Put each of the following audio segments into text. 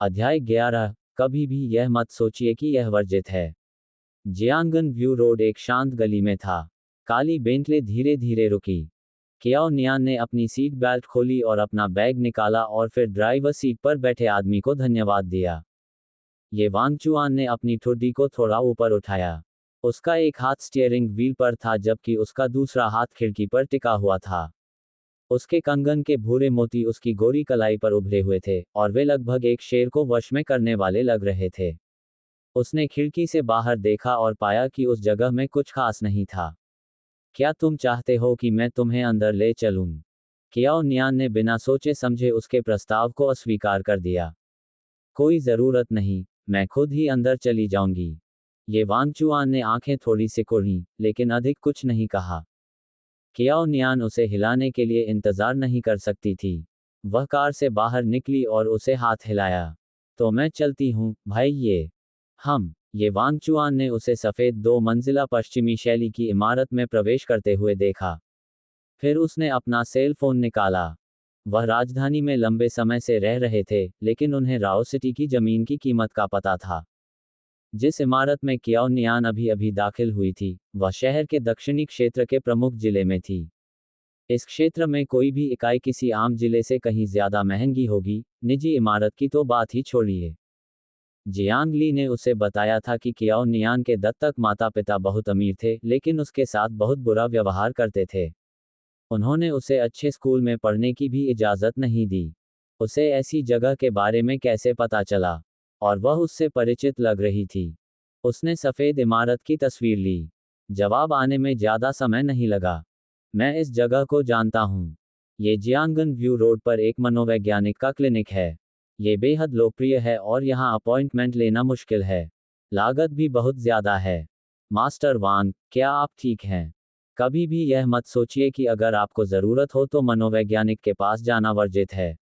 अध्याय 11। कभी भी यह मत सोचिए कि यह वर्जित है। जियांगन व्यू रोड एक शांत गली में था। काली बेंटले धीरे धीरे रुकी। कियाओ नियान ने अपनी सीट बेल्ट खोली और अपना बैग निकाला और फिर ड्राइवर सीट पर बैठे आदमी को धन्यवाद दिया। ये वांगचुआन ने अपनी ठुड्डी को थोड़ा ऊपर उठाया। उसका एक हाथ स्टीयरिंग व्हील पर था जबकि उसका दूसरा हाथ खिड़की पर टिका हुआ था। उसके कंगन के भूरे मोती उसकी गोरी कलाई पर उभरे हुए थे और वे लगभग एक शेर को वश में करने वाले लग रहे थे। उसने खिड़की से बाहर देखा और पाया कि उस जगह में कुछ खास नहीं था। क्या तुम चाहते हो कि मैं तुम्हें अंदर ले चलूं? कियाओ नियान ने बिना सोचे समझे उसके प्रस्ताव को अस्वीकार कर दिया। कोई जरूरत नहीं, मैं खुद ही अंदर चली जाऊंगी। ये वांगचुआन ने आंखें थोड़ी सिकुड़ी, लेकिन अधिक कुछ नहीं कहा। कियाओ नियान उसे हिलाने के लिए इंतजार नहीं कर सकती थी। वह कार से बाहर निकली और उसे हाथ हिलाया। तो मैं चलती हूँ, भाई। ये वांगचुआन ने उसे सफेद 2 मंजिला पश्चिमी शैली की इमारत में प्रवेश करते हुए देखा। फिर उसने अपना सेल फोन निकाला। वह राजधानी में लंबे समय से रह रहे थे, लेकिन उन्हें राओ सिटी की जमीन की कीमत का पता था। जिस इमारत में कियाओ नियान अभी अभी दाखिल हुई थी, वह शहर के दक्षिणी क्षेत्र के प्रमुख जिले में थी। इस क्षेत्र में कोई भी इकाई किसी आम जिले से कहीं ज्यादा महंगी होगी, निजी इमारत की तो बात ही छोड़िए। जियांग ली ने उसे बताया था कि कियाओ नियान के दत्तक माता पिता बहुत अमीर थे, लेकिन उसके साथ बहुत बुरा व्यवहार करते थे। उन्होंने उसे अच्छे स्कूल में पढ़ने की भी इजाजत नहीं दी। उसे ऐसी जगह के बारे में कैसे पता चला? और वह उससे परिचित लग रही थी। उसने सफेद इमारत की तस्वीर ली। जवाब आने में ज्यादा समय नहीं लगा। मैं इस जगह को जानता हूँ। ये जियांगन व्यू रोड पर एक मनोवैज्ञानिक का क्लिनिक है। ये बेहद लोकप्रिय है और यहाँ अपॉइंटमेंट लेना मुश्किल है। लागत भी बहुत ज्यादा है। मास्टर वांग, क्या आप ठीक हैं? कभी भी यह मत सोचिए कि अगर आपको जरूरत हो तो मनोवैज्ञानिक के पास जाना वर्जित है।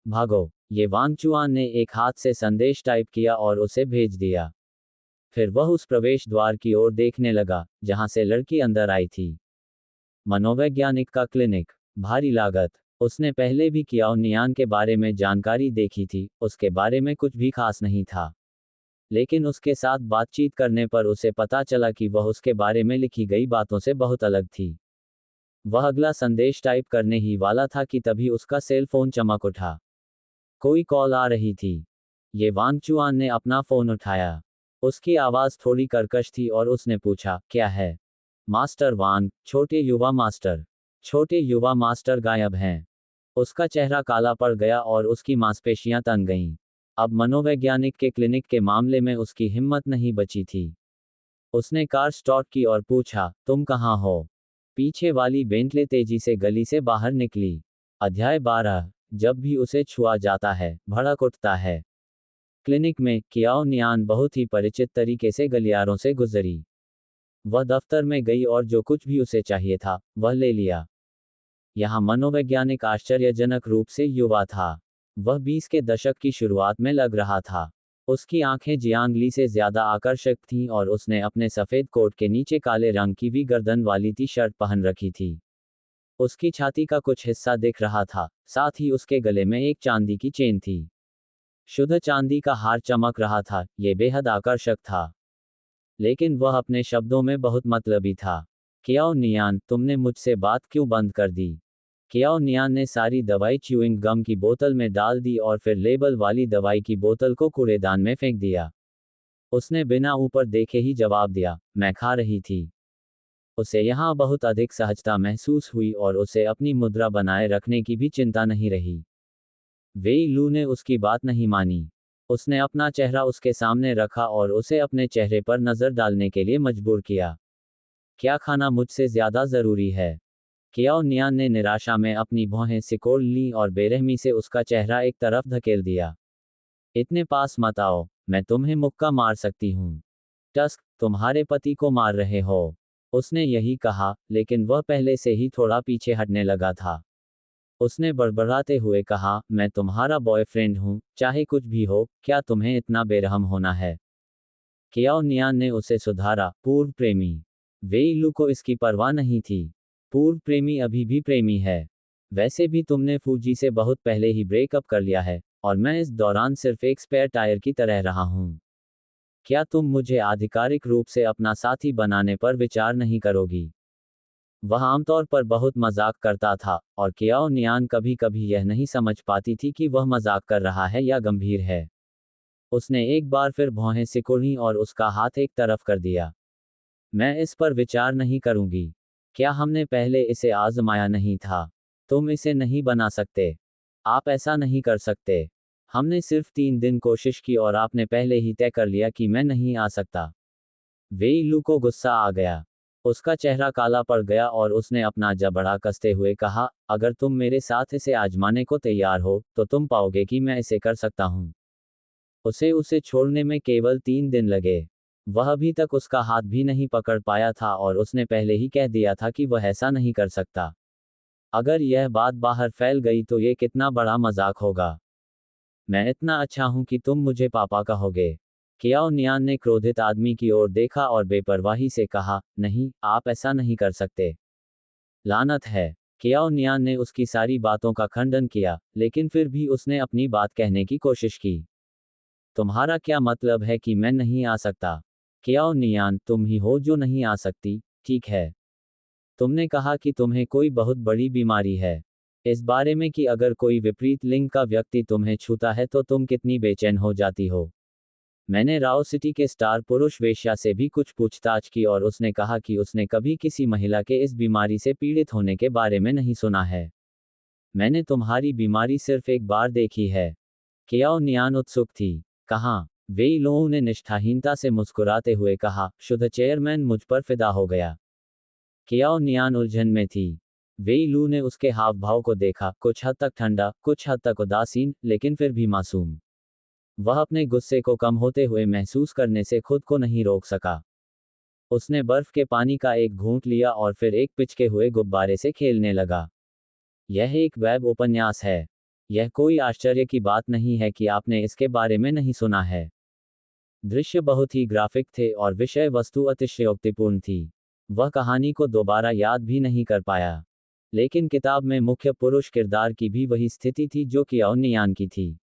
भागो। ये वांगचुआन ने एक हाथ से संदेश टाइप किया और उसे भेज दिया। फिर वह उस प्रवेश द्वार की ओर देखने लगा, जहां से लड़की अंदर आई थी। मनोवैज्ञानिक का क्लिनिक। भारी लागत। उसने पहले भी कियाओ नियान के बारे में जानकारी देखी थी, उसके बारे में कुछ भी खास नहीं था। लेकिन उसके साथ बातचीत करने पर उसे पता चला कि वह उसके बारे में लिखी गई बातों से बहुत अलग थी। वह अगला संदेश टाइप करने ही वाला था कि तभी उसका सेल फोन चमक उठा। कोई कॉल आ रही थी। ये वांगचुआन ने अपना फोन उठाया। उसकी आवाज थोड़ी कर्कश थी और उसने पूछा, क्या है? मास्टर वांग, छोटे युवा मास्टर गायब हैं। उसका चेहरा काला पड़ गया और उसकी मांसपेशियां तन गईं। अब मनोवैज्ञानिक के क्लिनिक के मामले में उसकी हिम्मत नहीं बची थी। उसने कार स्टार्ट की और पूछा, तुम कहाँ हो? पीछे वाली बेंटले तेजी से गली से बाहर निकली। अध्याय 12। जब भी उसे छुआ जाता है, भड़क उठता है। क्लिनिक में कियाओ नियान बहुत ही परिचित तरीके से गलियारों से गुजरी। वह दफ्तर में गई और जो कुछ भी उसे चाहिए था, वह ले लिया। यहाँ मनोवैज्ञानिक आश्चर्यजनक रूप से युवा था। वह 20 के दशक की शुरुआत में लग रहा था। उसकी आंखें जियांगली से ज्यादा आकर्षक थीं और उसने अपने सफेद कोट के नीचे काले रंग की वी गर्दन वाली टी शर्ट पहन रखी थी। उसकी छाती का कुछ हिस्सा दिख रहा था, साथ ही उसके गले में एक चांदी की चेन थी। शुद्ध चांदी का हार चमक रहा था, यह बेहद आकर्षक था। लेकिन वह अपने शब्दों में बहुत मतलबी था। कियाओ नियान, तुमने मुझसे बात क्यों बंद कर दी? कियाओ नियान ने सारी दवाई च्यूइंग गम की बोतल में डाल दी और फिर लेबल वाली दवाई की बोतल को कूड़ेदान में फेंक दिया। उसने बिना ऊपर देखे ही जवाब दिया, मैं खा रही थी। उसे यहाँ बहुत अधिक सहजता महसूस हुई और उसे अपनी मुद्रा बनाए रखने की भी चिंता नहीं रही। वेई लू ने उसकी बात नहीं मानी। उसने अपना चेहरा उसके सामने रखा और उसे अपने चेहरे पर नजर डालने के लिए मजबूर किया। क्या खाना मुझसे ज्यादा जरूरी है? कियाओ नियान ने निराशा में अपनी भौहें सिकोड़ लीं और बेरहमी से उसका चेहरा एक तरफ धकेल दिया। इतने पास मत आओ, मैं तुम्हें मुक्का मार सकती हूँ। टस्क, तुम्हारे पति को मार रहे हो? उसने यही कहा, लेकिन वह पहले से ही थोड़ा पीछे हटने लगा था। उसने बड़बड़ाते हुए कहा, मैं तुम्हारा बॉयफ्रेंड हूँ, चाहे कुछ भी हो, क्या तुम्हें इतना बेरहम होना है? कियाओ नियान ने उसे सुधारा, पूर्व प्रेमी। वेई लू को इसकी परवाह नहीं थी। पूर्व प्रेमी अभी भी प्रेमी है। वैसे भी तुमने फूजी से बहुत पहले ही ब्रेकअप कर लिया है, और मैं इस दौरान सिर्फ एक स्पेयर टायर की तरह रहा हूँ। क्या तुम मुझे आधिकारिक रूप से अपना साथी बनाने पर विचार नहीं करोगी? वह आमतौर पर बहुत मजाक करता था, और कियाओ नियान कभी कभी यह नहीं समझ पाती थी कि वह मजाक कर रहा है या गंभीर है। उसने एक बार फिर भौहें सिकुड़ी और उसका हाथ एक तरफ कर दिया। मैं इस पर विचार नहीं करूंगी। क्या हमने पहले इसे आजमाया नहीं था? तुम इसे नहीं बना सकते। आप ऐसा नहीं कर सकते। हमने सिर्फ 3 दिन कोशिश की और आपने पहले ही तय कर लिया कि मैं नहीं आ सकता। वेई लू को गुस्सा आ गया। उसका चेहरा काला पड़ गया और उसने अपना जबड़ा कसते हुए कहा, अगर तुम मेरे साथ इसे आजमाने को तैयार हो, तो तुम पाओगे कि मैं इसे कर सकता हूँ। उसे छोड़ने में केवल 3 दिन लगे। वह अभी तक उसका हाथ भी नहीं पकड़ पाया था और उसने पहले ही कह दिया था कि वह ऐसा नहीं कर सकता। अगर यह बात बाहर फैल गई तो ये कितना बड़ा मजाक होगा। मैं इतना अच्छा हूं कि तुम मुझे पापा कहोगे। कियाओ नियान ने क्रोधित आदमी की ओर देखा और बेपरवाही से कहा, नहीं, आप ऐसा नहीं कर सकते। लानत है। कियाओ नियान ने उसकी सारी बातों का खंडन किया, लेकिन फिर भी उसने अपनी बात कहने की कोशिश की। तुम्हारा क्या मतलब है कि मैं नहीं आ सकता? कियाओ नियान, तुम ही हो जो नहीं आ सकती, ठीक है। तुमने कहा कि तुम्हें कोई बहुत बड़ी बीमारी है। इस बारे में कि अगर कोई विपरीत लिंग का व्यक्ति तुम्हें छूता है तो तुम कितनी बेचैन हो जाती हो। मैंने राव सिटी के स्टार पुरुष वेश्या से भी कुछ पूछताछ की और उसने कहा कि उसने कभी किसी महिला के इस बीमारी से पीड़ित होने के बारे में नहीं सुना है। मैंने तुम्हारी बीमारी सिर्फ एक बार देखी है। कियाओ नियान उत्सुक थी। कहाँ? वेई लोऊ ने निष्ठाहीनता से मुस्कुराते हुए कहा, शुद्ध चेयरमैन मुझ पर फिदा हो गया। कियाओ नियान उलझन में थी। वेई लू ने उसके हाव भाव को देखा, कुछ हद तक ठंडा, कुछ हद तक उदासीन, लेकिन फिर भी मासूम। वह अपने गुस्से को कम होते हुए महसूस करने से खुद को नहीं रोक सका। उसने बर्फ के पानी का एक घूंट लिया और फिर एक पिचके हुए गुब्बारे से खेलने लगा। यह एक वेब उपन्यास है। यह कोई आश्चर्य की बात नहीं है कि आपने इसके बारे में नहीं सुना है। दृश्य बहुत ही ग्राफिक थे और विषय वस्तु अतिशयोक्तिपूर्ण थी। वह कहानी को दोबारा याद भी नहीं कर पाया। लेकिन किताब में मुख्य पुरुष किरदार की भी वही स्थिति थी जो कियाओ नियान की थी।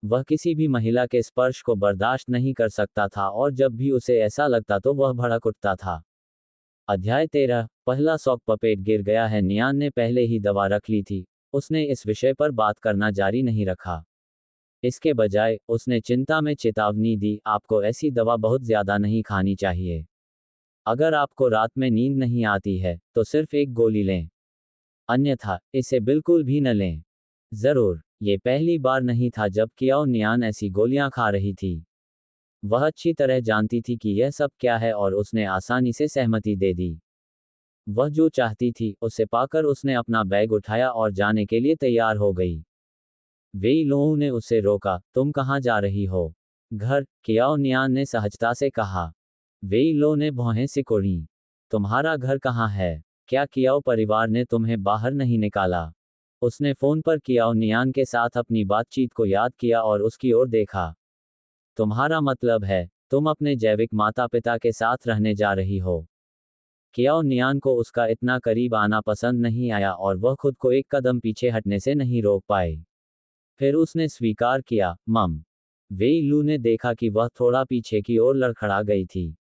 वह किसी भी महिला के स्पर्श को बर्दाश्त नहीं कर सकता था और जब भी उसे ऐसा लगता तो वह भड़क उठता था। अध्याय 13, पहला सॉक पपेट गिर गया है। नियान ने पहले ही दवा रख ली थी। उसने इस विषय पर बात करना जारी नहीं रखा। इसके बजाय उसने चिंता में चेतावनी दी, आपको ऐसी दवा बहुत ज्यादा नहीं खानी चाहिए। अगर आपको रात में नींद नहीं आती है तो सिर्फ एक गोली लें, अन्यथा इसे बिल्कुल भी न लें। जरूर, ये पहली बार नहीं था जब कियाओ नियान ऐसी गोलियां खा रही थी। वह अच्छी तरह जानती थी कि यह सब क्या है और उसने आसानी से सहमति दे दी। वह जो चाहती थी उसे पाकर उसने अपना बैग उठाया और जाने के लिए तैयार हो गई। वेई लोऊ ने उसे रोका, तुम कहाँ जा रही हो? घर, कियाओ नियान ने सहजता से कहा। वेई लो ने भौहें सिकोड़ी। तुम्हारा घर कहाँ है? क्या कियाओ परिवार ने तुम्हें बाहर नहीं निकाला? उसने फोन पर कियाओ नियान के साथ अपनी बातचीत को याद किया और उसकी ओर देखा। तुम्हारा मतलब है, तुम अपने जैविक माता पिता के साथ रहने जा रही हो? कियाओ नियान को उसका इतना करीब आना पसंद नहीं आया और वह खुद को एक कदम पीछे हटने से नहीं रोक पाई। फिर उसने स्वीकार किया, मम। वेई लू ने देखा कि वह थोड़ा पीछे की ओर लड़खड़ा गई थी।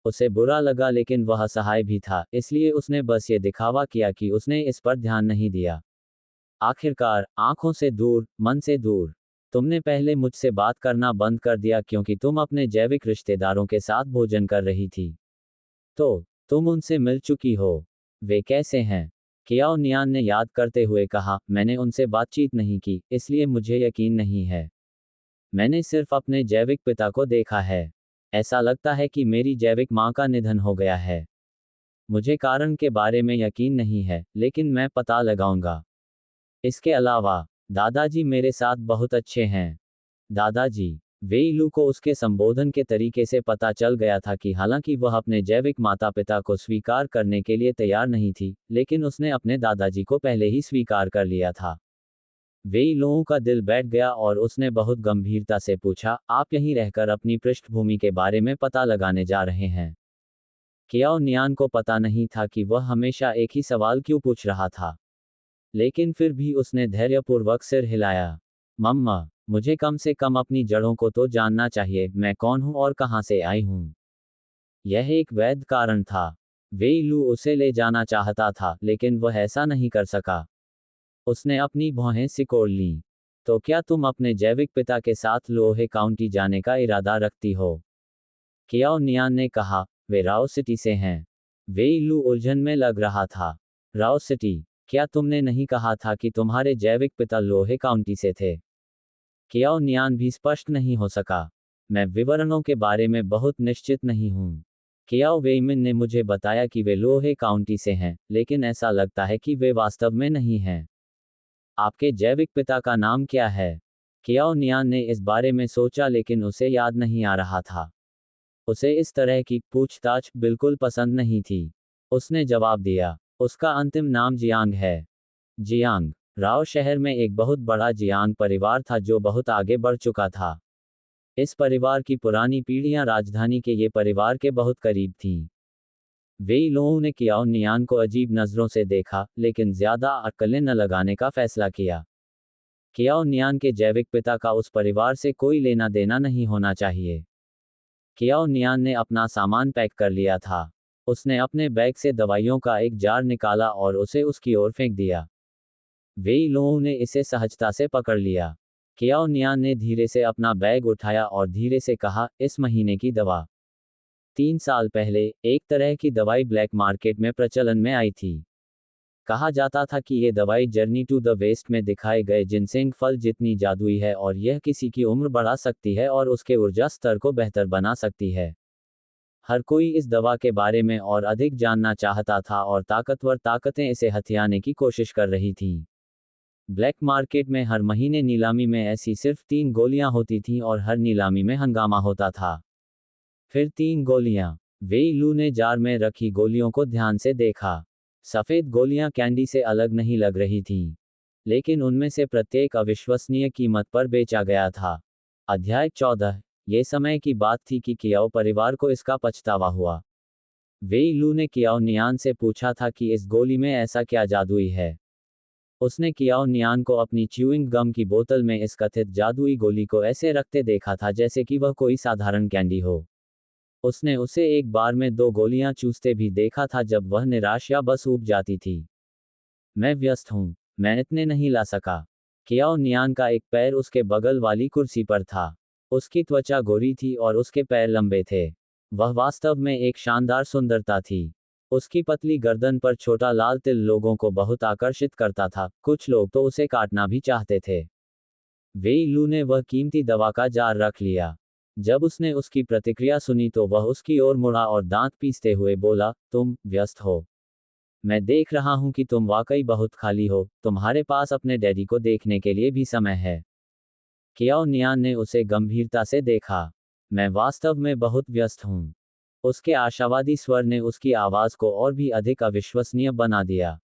उसे बुरा लगा लेकिन वह असहाय भी था, इसलिए उसने बस ये दिखावा किया कि उसने इस पर ध्यान नहीं दिया। आखिरकार, आंखों से दूर, मन से दूर। तुमने पहले मुझसे बात करना बंद कर दिया क्योंकि तुम अपने जैविक रिश्तेदारों के साथ भोजन कर रही थी। तो तुम उनसे मिल चुकी हो? वे कैसे हैं? कियाओ नियान ने याद करते हुए कहा, मैंने उनसे बातचीत नहीं की, इसलिए मुझे यकीन नहीं है। मैंने सिर्फ अपने जैविक पिता को देखा है। ऐसा लगता है कि मेरी जैविक माँ का निधन हो गया है। मुझे कारण के बारे में यकीन नहीं है, लेकिन मैं पता लगाऊंगा। इसके अलावा, दादाजी मेरे साथ बहुत अच्छे हैं। दादाजी। वेई लू को उसके संबोधन के तरीके से पता चल गया था कि हालांकि वह अपने जैविक माता पिता को स्वीकार करने के लिए तैयार नहीं थी, लेकिन उसने अपने दादाजी को पहले ही स्वीकार कर लिया था। वेई लोगों का दिल बैठ गया और उसने बहुत गंभीरता से पूछा, आप यहीं रहकर अपनी पृष्ठभूमि के बारे में पता लगाने जा रहे हैं? कियाओ नियान को पता नहीं था कि वह हमेशा एक ही सवाल क्यों पूछ रहा था। लेकिन फिर भी उसने धैर्यपूर्वक सिर हिलाया। मम्मा, मुझे कम से कम अपनी जड़ों को तो जानना चाहिए, मैं कौन हूँ और कहाँ से आई हूँ। यह एक वैध कारण था। वेई लू उसे ले जाना चाहता था, लेकिन वह ऐसा नहीं कर सका। उसने अपनी भौहें सिकोड़ लीं। तो क्या तुम अपने जैविक पिता के साथ लोहे काउंटी जाने का इरादा रखती हो? कियाओ नियान ने कहा, वे राओ सिटी से हैं। वेई लू उलझन में लग रहा था। राओ सिटी? क्या तुमने नहीं कहा था कि तुम्हारे जैविक पिता लोहे काउंटी से थे? कियाओ नियान भी स्पष्ट नहीं हो सका। मैं विवरणों के बारे में बहुत निश्चित नहीं हूँ। कियाओ वेइमिन ने मुझे बताया कि वे लोहे काउंटी से हैं, लेकिन ऐसा लगता है कि वे वास्तव में नहीं हैं। आपके जैविक पिता का नाम क्या है? कियाओ नियान ने इस बारे में सोचा, लेकिन उसे याद नहीं आ रहा था। उसे इस तरह की पूछताछ बिल्कुल पसंद नहीं थी। उसने जवाब दिया, उसका अंतिम नाम जियांग है। जियांग? राव शहर में एक बहुत बड़ा जियांग परिवार था जो बहुत आगे बढ़ चुका था। इस परिवार की पुरानी पीढ़ियां राजधानी के ये परिवार के बहुत करीब थीं। वेई लोगों ने कियाओ नियान को अजीब नज़रों से देखा, लेकिन ज्यादा अक्लें न लगाने का फैसला किया। कियाओ नियान के जैविक पिता का उस परिवार से कोई लेना देना नहीं होना चाहिए। कियाओ नियान ने अपना सामान पैक कर लिया था। उसने अपने बैग से दवाइयों का एक जार निकाला और उसे उसकी ओर फेंक दिया। वेई लोगों ने इसे सहजता से पकड़ लिया। कियाओ नियान ने धीरे से अपना बैग उठाया और धीरे से कहा, इस महीने की दवा। 3 साल पहले, एक तरह की दवाई ब्लैक मार्केट में प्रचलन में आई थी। कहा जाता था कि ये दवाई जर्नी टू द वेस्ट में दिखाए गए जिनसेंग फल जितनी जादुई है और यह किसी की उम्र बढ़ा सकती है और उसके ऊर्जा स्तर को बेहतर बना सकती है। हर कोई इस दवा के बारे में और अधिक जानना चाहता था और ताकतवर ताकतें इसे हथियाने की कोशिश कर रही थीं। ब्लैक मार्केट में हर महीने नीलामी में ऐसी सिर्फ 3 गोलियां होती थीं और हर नीलामी में हंगामा होता था। फिर 3 गोलियां। वेई लू ने जार में रखी गोलियों को ध्यान से देखा। सफ़ेद गोलियां कैंडी से अलग नहीं लग रही थीं, लेकिन उनमें से प्रत्येक अविश्वसनीय कीमत पर बेचा गया था। अध्याय 14। ये समय की बात थी कि कियाओ परिवार को इसका पछतावा हुआ। वेई लू ने कियाओ नियान से पूछा था कि इस गोली में ऐसा क्या जादुई है। उसने कियाओ नियान को अपनी च्यूइंग गम की बोतल में इस कथित जादुई गोली को ऐसे रखते देखा था जैसे कि वह कोई साधारण कैंडी हो। उसने उसे एक बार में 2 गोलियां चूसते भी देखा था जब वह निराश या बस ऊब जाती थी। मैं व्यस्त हूं, मैं इतने नहीं ला सका। कियाओ नियान का एक पैर उसके बगल वाली कुर्सी पर था। उसकी त्वचा गोरी थी और उसके पैर लंबे थे। वह वास्तव में एक शानदार सुंदरता थी। उसकी पतली गर्दन पर छोटा लाल तिल लोगों को बहुत आकर्षित करता था, कुछ लोग तो उसे काटना भी चाहते थे। वेई लू ने वह कीमती दवा का जार रख लिया। जब उसने उसकी प्रतिक्रिया सुनी तो वह उसकी ओर मुड़ा और दांत पीसते हुए बोला, तुम व्यस्त हो। मैं देख रहा हूं कि तुम वाकई बहुत खाली हो, तुम्हारे पास अपने डैडी को देखने के लिए भी समय है। कियाओ नियान ने उसे गंभीरता से देखा। मैं वास्तव में बहुत व्यस्त हूं। उसके आशावादी स्वर ने उसकी आवाज को और भी अधिक अविश्वसनीय बना दिया।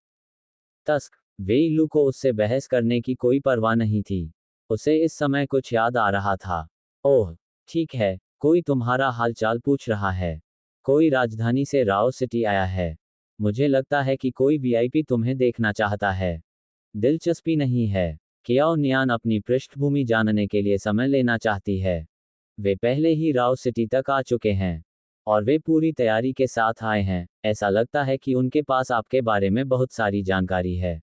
तस्क। वेई लू को उससे बहस करने की कोई परवाह नहीं थी। उसे इस समय कुछ याद आ रहा था। ओह, ठीक है, कोई तुम्हारा हालचाल पूछ रहा है। कोई राजधानी से राओ सिटी आया है। मुझे लगता है कि कोई वीआईपी तुम्हें देखना चाहता है। दिलचस्पी नहीं है। कियाओ नियान अपनी पृष्ठभूमि जानने के लिए समय लेना चाहती है। वे पहले ही राव सिटी तक आ चुके हैं और वे पूरी तैयारी के साथ आए हैं। ऐसा लगता है कि उनके पास आपके बारे में बहुत सारी जानकारी है।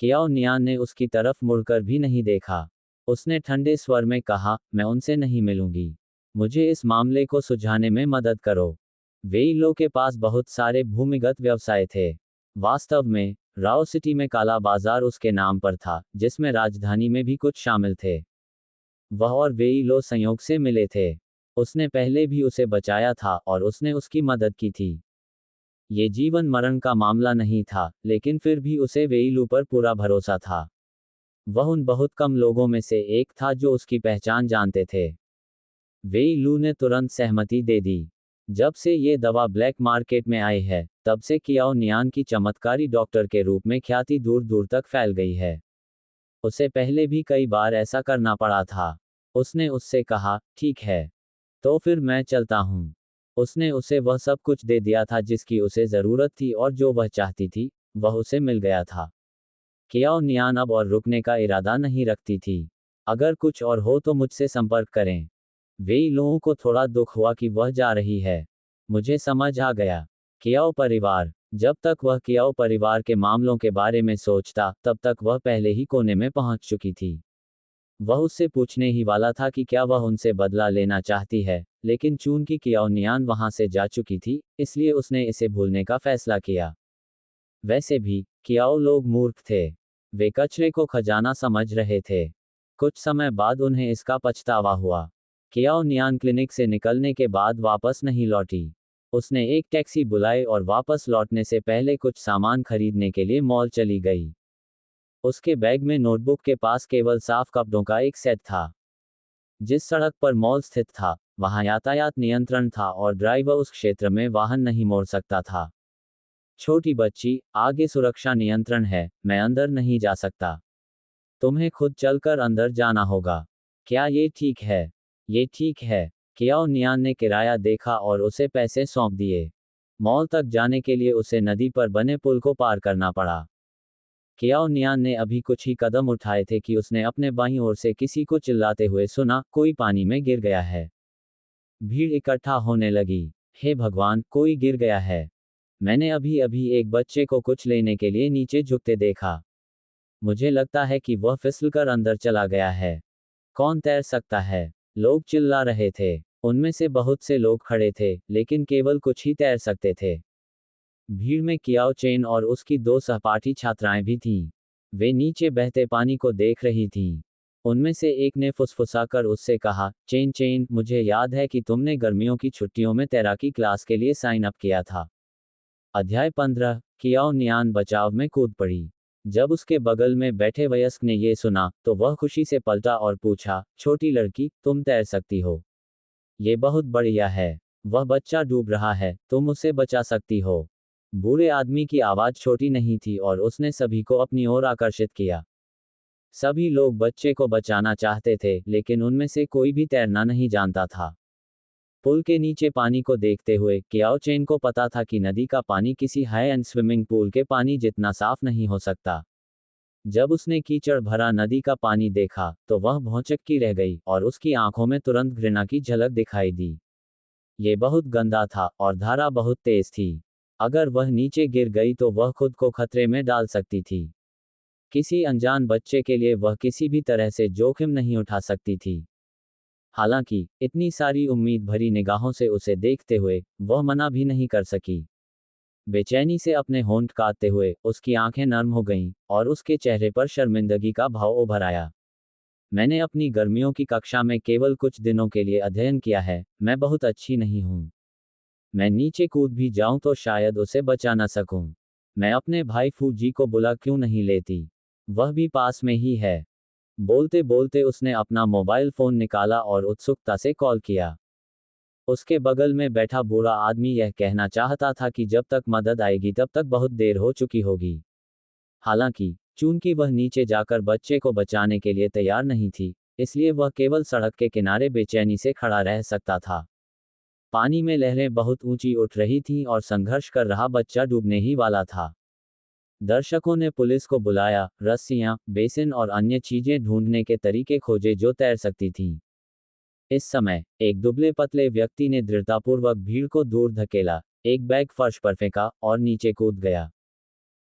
कियाओ नियान ने उसकी तरफ मुड़कर भी नहीं देखा। उसने ठंडे स्वर में कहा, मैं उनसे नहीं मिलूंगी। मुझे इस मामले को सुलझाने में मदद करो। वेई लो के पास बहुत सारे भूमिगत व्यवसाय थे। वास्तव में, राव सिटी में काला बाजार उसके नाम पर था, जिसमें राजधानी में भी कुछ शामिल थे। वह और वेई लो संयोग से मिले थे। उसने पहले भी उसे बचाया था और उसने उसकी मदद की थी। ये जीवन मरण का मामला नहीं था, लेकिन फिर भी उसे वेई लू पर पूरा भरोसा था। वह उन बहुत कम लोगों में से एक था जो उसकी पहचान जानते थे। वेई लू ने तुरंत सहमति दे दी। जब से ये दवा ब्लैक मार्केट में आई है, तब से कियाओ नियान की चमत्कारी डॉक्टर के रूप में ख्याति दूर दूर तक फैल गई है। उसे पहले भी कई बार ऐसा करना पड़ा था। उसने उससे कहा, ठीक है, तो फिर मैं चलता हूँ। उसने उसे वह सब कुछ दे दिया था जिसकी उसे जरूरत थी और जो वह चाहती थी, वह उसे मिल गया था। कियाओ नियान अब और रुकने का इरादा नहीं रखती थी। अगर कुछ और हो तो मुझसे संपर्क करें। वेई लोगों को थोड़ा दुख हुआ कि वह जा रही है। मुझे समझ आ गया। कियाओ परिवार। जब तक वह कियाओ परिवार के मामलों के बारे में सोचता, तब तक वह पहले ही कोने में पहुंच चुकी थी। वह उससे पूछने ही वाला था कि क्या वह उनसे बदला लेना चाहती है, लेकिन चूंकि कियाओ नियान वहां से जा चुकी थी, इसलिए उसने इसे भूलने का फैसला किया। वैसे भी, कियाओ लोग मूर्ख थे। वे कचरे को खजाना समझ रहे थे। कुछ समय बाद उन्हें इसका पछतावा हुआ। कियाओ नियान क्लिनिक से निकलने के बाद वापस नहीं लौटी। उसने एक टैक्सी बुलाई और वापस लौटने से पहले कुछ सामान खरीदने के लिए मॉल चली गई। उसके बैग में नोटबुक के पास केवल साफ कपड़ों का एक सेट था। जिस सड़क पर मॉल स्थित था, वहां यातायात नियंत्रण था और ड्राइवर उस क्षेत्र में वाहन नहीं मोड़ सकता था। छोटी बच्ची, आगे सुरक्षा नियंत्रण है, मैं अंदर नहीं जा सकता। तुम्हें खुद चलकर अंदर जाना होगा। क्या ये ठीक है? ये ठीक है। कियाओ नियान ने किराया देखा और उसे पैसे सौंप दिए। मॉल तक जाने के लिए उसे नदी पर बने पुल को पार करना पड़ा। कियाओ नियान ने अभी कुछ ही कदम उठाए थे कि उसने अपने बाईं ओर से किसी को चिल्लाते हुए सुना, कोई पानी में गिर गया है। भीड़ इकट्ठा होने लगी। हे भगवान, कोई गिर गया है। मैंने अभी अभी एक बच्चे को कुछ लेने के लिए नीचे झुकते देखा। मुझे लगता है कि वह फिसलकर अंदर चला गया है। कौन तैर सकता है? लोग चिल्ला रहे थे। उनमें से बहुत से लोग खड़े थे, लेकिन केवल कुछ ही तैर सकते थे। भीड़ में कियाओ चेन और उसकी दो सहपाठी छात्राएं भी थीं। वे नीचे बहते पानी को देख रही थीं। उनमें से एक ने फुसफुसाकर उससे कहा, चेन चेन, मुझे याद है कि तुमने गर्मियों की छुट्टियों में तैराकी क्लास के लिए साइन अप किया था। अध्याय 15। कियाओ नियान बचाव में कूद पड़ी। जब उसके बगल में बैठे वयस्क ने ये सुना, तो वह खुशी से पलटा और पूछा, छोटी लड़की, तुम तैर सकती हो? ये बहुत बढ़िया है। वह बच्चा डूब रहा है, तुम उसे बचा सकती हो। बूढ़े आदमी की आवाज छोटी नहीं थी और उसने सभी को अपनी ओर आकर्षित किया। सभी लोग बच्चे को बचाना चाहते थे, लेकिन उनमें से कोई भी तैरना नहीं जानता था। पुल के नीचे पानी को देखते हुए, कियाओ चेन को पता था कि नदी का पानी किसी हाई एंड स्विमिंग पूल के पानी जितना साफ नहीं हो सकता। जब उसने कीचड़ भरा नदी का पानी देखा, तो वह भौंचक्की रह गई और उसकी आंखों में तुरंत घृणा की झलक दिखाई दी। ये बहुत गंदा था और धारा बहुत तेज थी। अगर वह नीचे गिर गई तो वह खुद को खतरे में डाल सकती थी। किसी अनजान बच्चे के लिए वह किसी भी तरह से जोखिम नहीं उठा सकती थी। हालांकि, इतनी सारी उम्मीद भरी निगाहों से उसे देखते हुए, वह मना भी नहीं कर सकी। बेचैनी से अपने होंठ काटते हुए, उसकी आंखें नर्म हो गईं, और उसके चेहरे पर शर्मिंदगी का भाव उभर आया। मैंने अपनी गर्मियों की कक्षा में केवल कुछ दिनों के लिए अध्ययन किया है, मैं बहुत अच्छी नहीं हूँ। मैं नीचे कूद भी जाऊं तो शायद उसे बचा न सकूं। मैं अपने भाई फूजी को बुला क्यों नहीं लेती? वह भी पास में ही है। बोलते बोलते उसने अपना मोबाइल फोन निकाला और उत्सुकता से कॉल किया। उसके बगल में बैठा बूढ़ा आदमी यह कहना चाहता था कि जब तक मदद आएगी तब तक बहुत देर हो चुकी होगी। हालांकि, चूंकि वह नीचे जाकर बच्चे को बचाने के लिए तैयार नहीं थी, इसलिए वह केवल सड़क के किनारे बेचैनी से खड़ा रह सकता था। पानी में लहरें बहुत ऊंची उठ रही थीं और संघर्ष कर रहा बच्चा डूबने ही वाला था। दर्शकों ने पुलिस को बुलाया, रस्सियां, बेसिन और अन्य चीजें ढूंढने के तरीके खोजे जो तैर सकती थीं। इस समय, एक दुबले पतले व्यक्ति ने दृढ़तापूर्वक भीड़ को दूर धकेला, एक बैग फर्श पर फेंका, और नीचे कूद गया।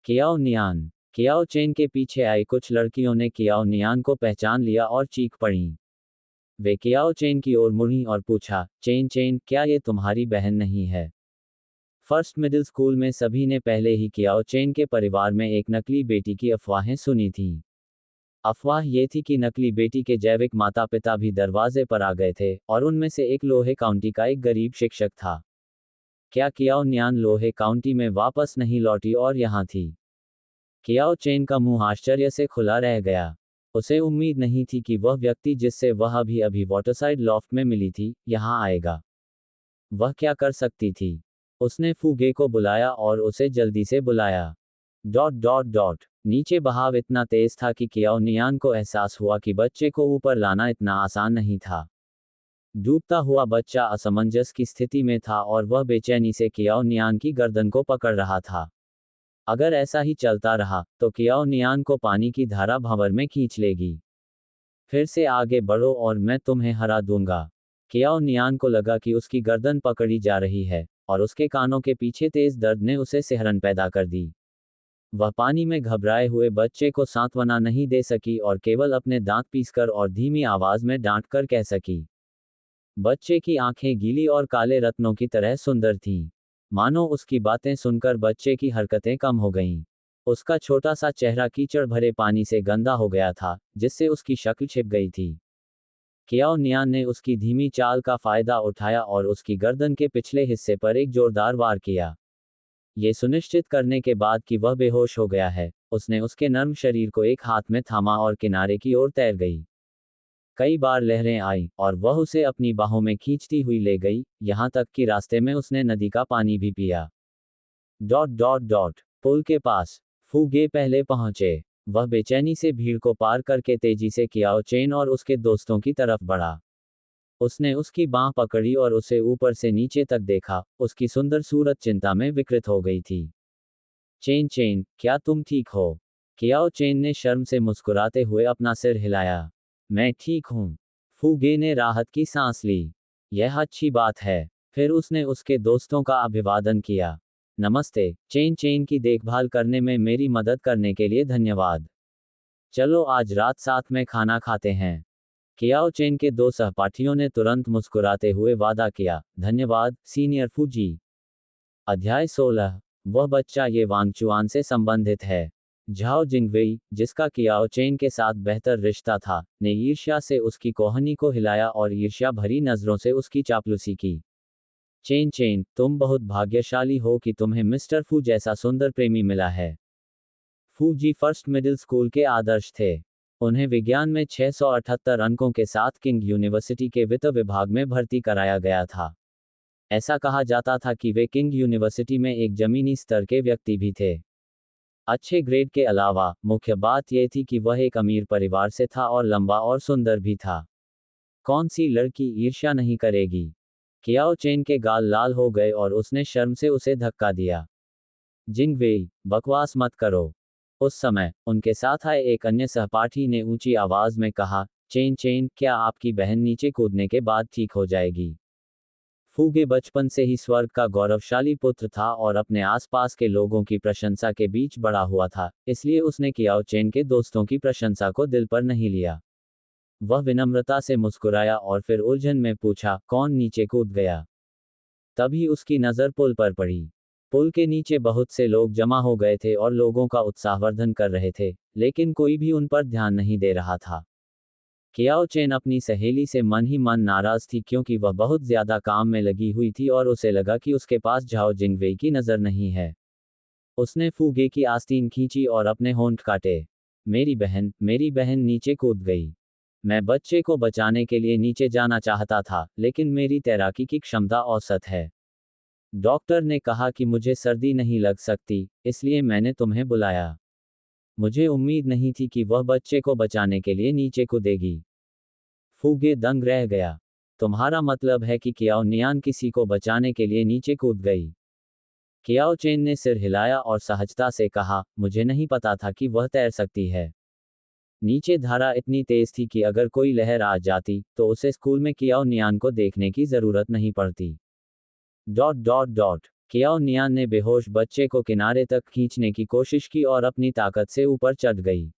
कियाओ नियान। कियाओ चेन के पीछे आई कुछ लड़कियों ने कियाओ नियान को पहचान लिया और चीख पड़ी। वे कियाओ चेन की ओर मुड़ी और पूछा, चेन चेन, क्या ये तुम्हारी बहन नहीं है? फर्स्ट मिडिल स्कूल में सभी ने पहले ही कियाओ चेन के परिवार में एक नकली बेटी की अफवाहें सुनी थीं। अफवाह ये थी कि नकली बेटी के जैविक माता पिता भी दरवाजे पर आ गए थे, और उनमें से एक लोहे काउंटी का एक गरीब शिक्षक था। क्या कियाओ नियान लोहे काउंटी में वापस नहीं लौटी और यहाँ थी? कियाओ चेन का मुंह आश्चर्य से खुला रह गया। उसे उम्मीद नहीं थी कि वह व्यक्ति जिससे वह अभी अभी वाटरसाइड लॉफ्ट में मिली थी, यहाँ आएगा। वह क्या कर सकती थी? उसने फूगे को बुलाया और उसे जल्दी से बुलाया। Dot dot dot. नीचे बहाव इतना तेज था कि कियाओ नियान को एहसास हुआ कि बच्चे को ऊपर लाना इतना आसान नहीं था। डूबता हुआ बच्चा असमंजस की स्थिति में था और वह बेचैनी से कियाओ नियान की गर्दन को पकड़ रहा था। अगर ऐसा ही चलता रहा, तो कियाओ नियान को पानी की धारा भंवर में खींच लेगी। फिर से आगे बढ़ो और मैं तुम्हें हरा दूंगा। कियाओ नियान को लगा कि उसकी गर्दन पकड़ी जा रही है, और उसके कानों के पीछे तेज दर्द ने उसे सिहरन पैदा कर दी। वह पानी में घबराए हुए बच्चे को सांत्वना नहीं दे सकी और केवल अपने दांत पीसकर और धीमी आवाज में डांट कर कह सकी। बच्चे की आंखें गीली और काले रत्नों की तरह सुंदर थीं। मानो उसकी बातें सुनकर बच्चे की हरकतें कम हो गईं। उसका छोटा सा चेहरा कीचड़ भरे पानी से गंदा हो गया था, जिससे उसकी शक्ल छिप गई थी। कियाओ नियान ने उसकी धीमी चाल का फायदा उठाया और उसकी गर्दन के पिछले हिस्से पर एक जोरदार वार किया। ये सुनिश्चित करने के बाद कि वह बेहोश हो गया है, उसने उसके नर्म शरीर को एक हाथ में थामा और किनारे की ओर तैर गई। कई बार लहरें आई और वह उसे अपनी बाहों में खींचती हुई ले गई, यहां तक कि रास्ते में उसने नदी का पानी भी पिया। डॉट डॉट डॉट पुल के पास फूगे पहले पहुंचे। वह बेचैनी से भीड़ को पार करके तेजी से कियाओ चेन और उसके दोस्तों की तरफ बढ़ा। उसने उसकी बांह पकड़ी और उसे ऊपर से नीचे तक देखा, उसकी सुंदर सूरत चिंता में विकृत हो गई थी। चेन चेन, क्या तुम ठीक हो? कियाओ चेन ने शर्म से मुस्कुराते हुए अपना सिर हिलाया। मैं ठीक हूँ। फूगे ने राहत की सांस ली। यह अच्छी बात है। फिर उसने उसके दोस्तों का अभिवादन किया। नमस्ते, चेन चेन की देखभाल करने में मेरी मदद करने के लिए धन्यवाद। चलो आज रात साथ में खाना खाते हैं। कियाओ चेन के दो सहपाठियों ने तुरंत मुस्कुराते हुए वादा किया, धन्यवाद, सीनियर फूजी। अध्याय 16। वह बच्चा ये वांगचुआन से संबंधित है। झाओ जिंगवेई, जिसका कियाओ चेन के साथ बेहतर रिश्ता था, ने ईर्ष्या से उसकी कोहनी को हिलाया और ईर्ष्या भरी नजरों से उसकी चापलूसी की। चेन चेन, तुम बहुत भाग्यशाली हो कि तुम्हें मिस्टर फू जैसा सुंदर प्रेमी मिला है। फू जी फर्स्ट मिडिल स्कूल के आदर्श थे। उन्हें विज्ञान में 678 अंकों के साथ किंग यूनिवर्सिटी के वित्त विभाग में भर्ती कराया गया था। ऐसा कहा जाता था कि वे किंग यूनिवर्सिटी में एक जमीनी स्तर के व्यक्ति भी थे। अच्छे ग्रेड के अलावा, मुख्य बात यह थी कि वह एक अमीर परिवार से था और लंबा और सुंदर भी था। कौन सी लड़की ईर्ष्या नहीं करेगी? कियाओ चेन के गाल लाल हो गए और उसने शर्म से उसे धक्का दिया। जिंगवेई, बकवास मत करो। उस समय, उनके साथ आए एक अन्य सहपाठी ने ऊंची आवाज में कहा, चेन चेन, क्या आपकी बहन नीचे कूदने के बाद ठीक हो जाएगी? फूगे बचपन से ही स्वर्ग का गौरवशाली पुत्र था और अपने आसपास के लोगों की प्रशंसा के बीच बड़ा हुआ था, इसलिए उसने कियाओ चेन के दोस्तों की प्रशंसा को दिल पर नहीं लिया। वह विनम्रता से मुस्कुराया और फिर उलझन में पूछा, कौन नीचे कूद गया? तभी उसकी नज़र पुल पर पड़ी। पुल के नीचे बहुत से लोग जमा हो गए थे और लोगों का उत्साहवर्धन कर रहे थे, लेकिन कोई भी उन पर ध्यान नहीं दे रहा था। कियाओ चेन अपनी सहेली से मन ही मन नाराज थी क्योंकि वह बहुत ज्यादा काम में लगी हुई थी और उसे लगा कि उसके पास झाओ जिंगवेई की नजर नहीं है। उसने फूगे की आस्तीन खींची और अपने होंठ काटे। मेरी बहन नीचे कूद गई। मैं बच्चे को बचाने के लिए नीचे जाना चाहता था, लेकिन मेरी तैराकी की क्षमता औसत है। डॉक्टर ने कहा कि मुझे सर्दी नहीं लग सकती, इसलिए मैंने तुम्हें बुलाया। मुझे उम्मीद नहीं थी कि वह बच्चे को बचाने के लिए नीचे कूदेगी। फूगे दंग रह गया। तुम्हारा मतलब है कि कियाओ नियान किसी को बचाने के लिए नीचे कूद गई? कियाओ चेन ने सिर हिलाया और सहजता से कहा, मुझे नहीं पता था कि वह तैर सकती है। नीचे धारा इतनी तेज थी कि अगर कोई लहर आ जाती, तो उसे स्कूल में कियाओ नियान को देखने की जरूरत नहीं पड़ती। डॉट डॉट डॉट कियाओ नियान ने बेहोश बच्चे को किनारे तक खींचने की कोशिश की और अपनी ताकत से ऊपर चढ़ गई।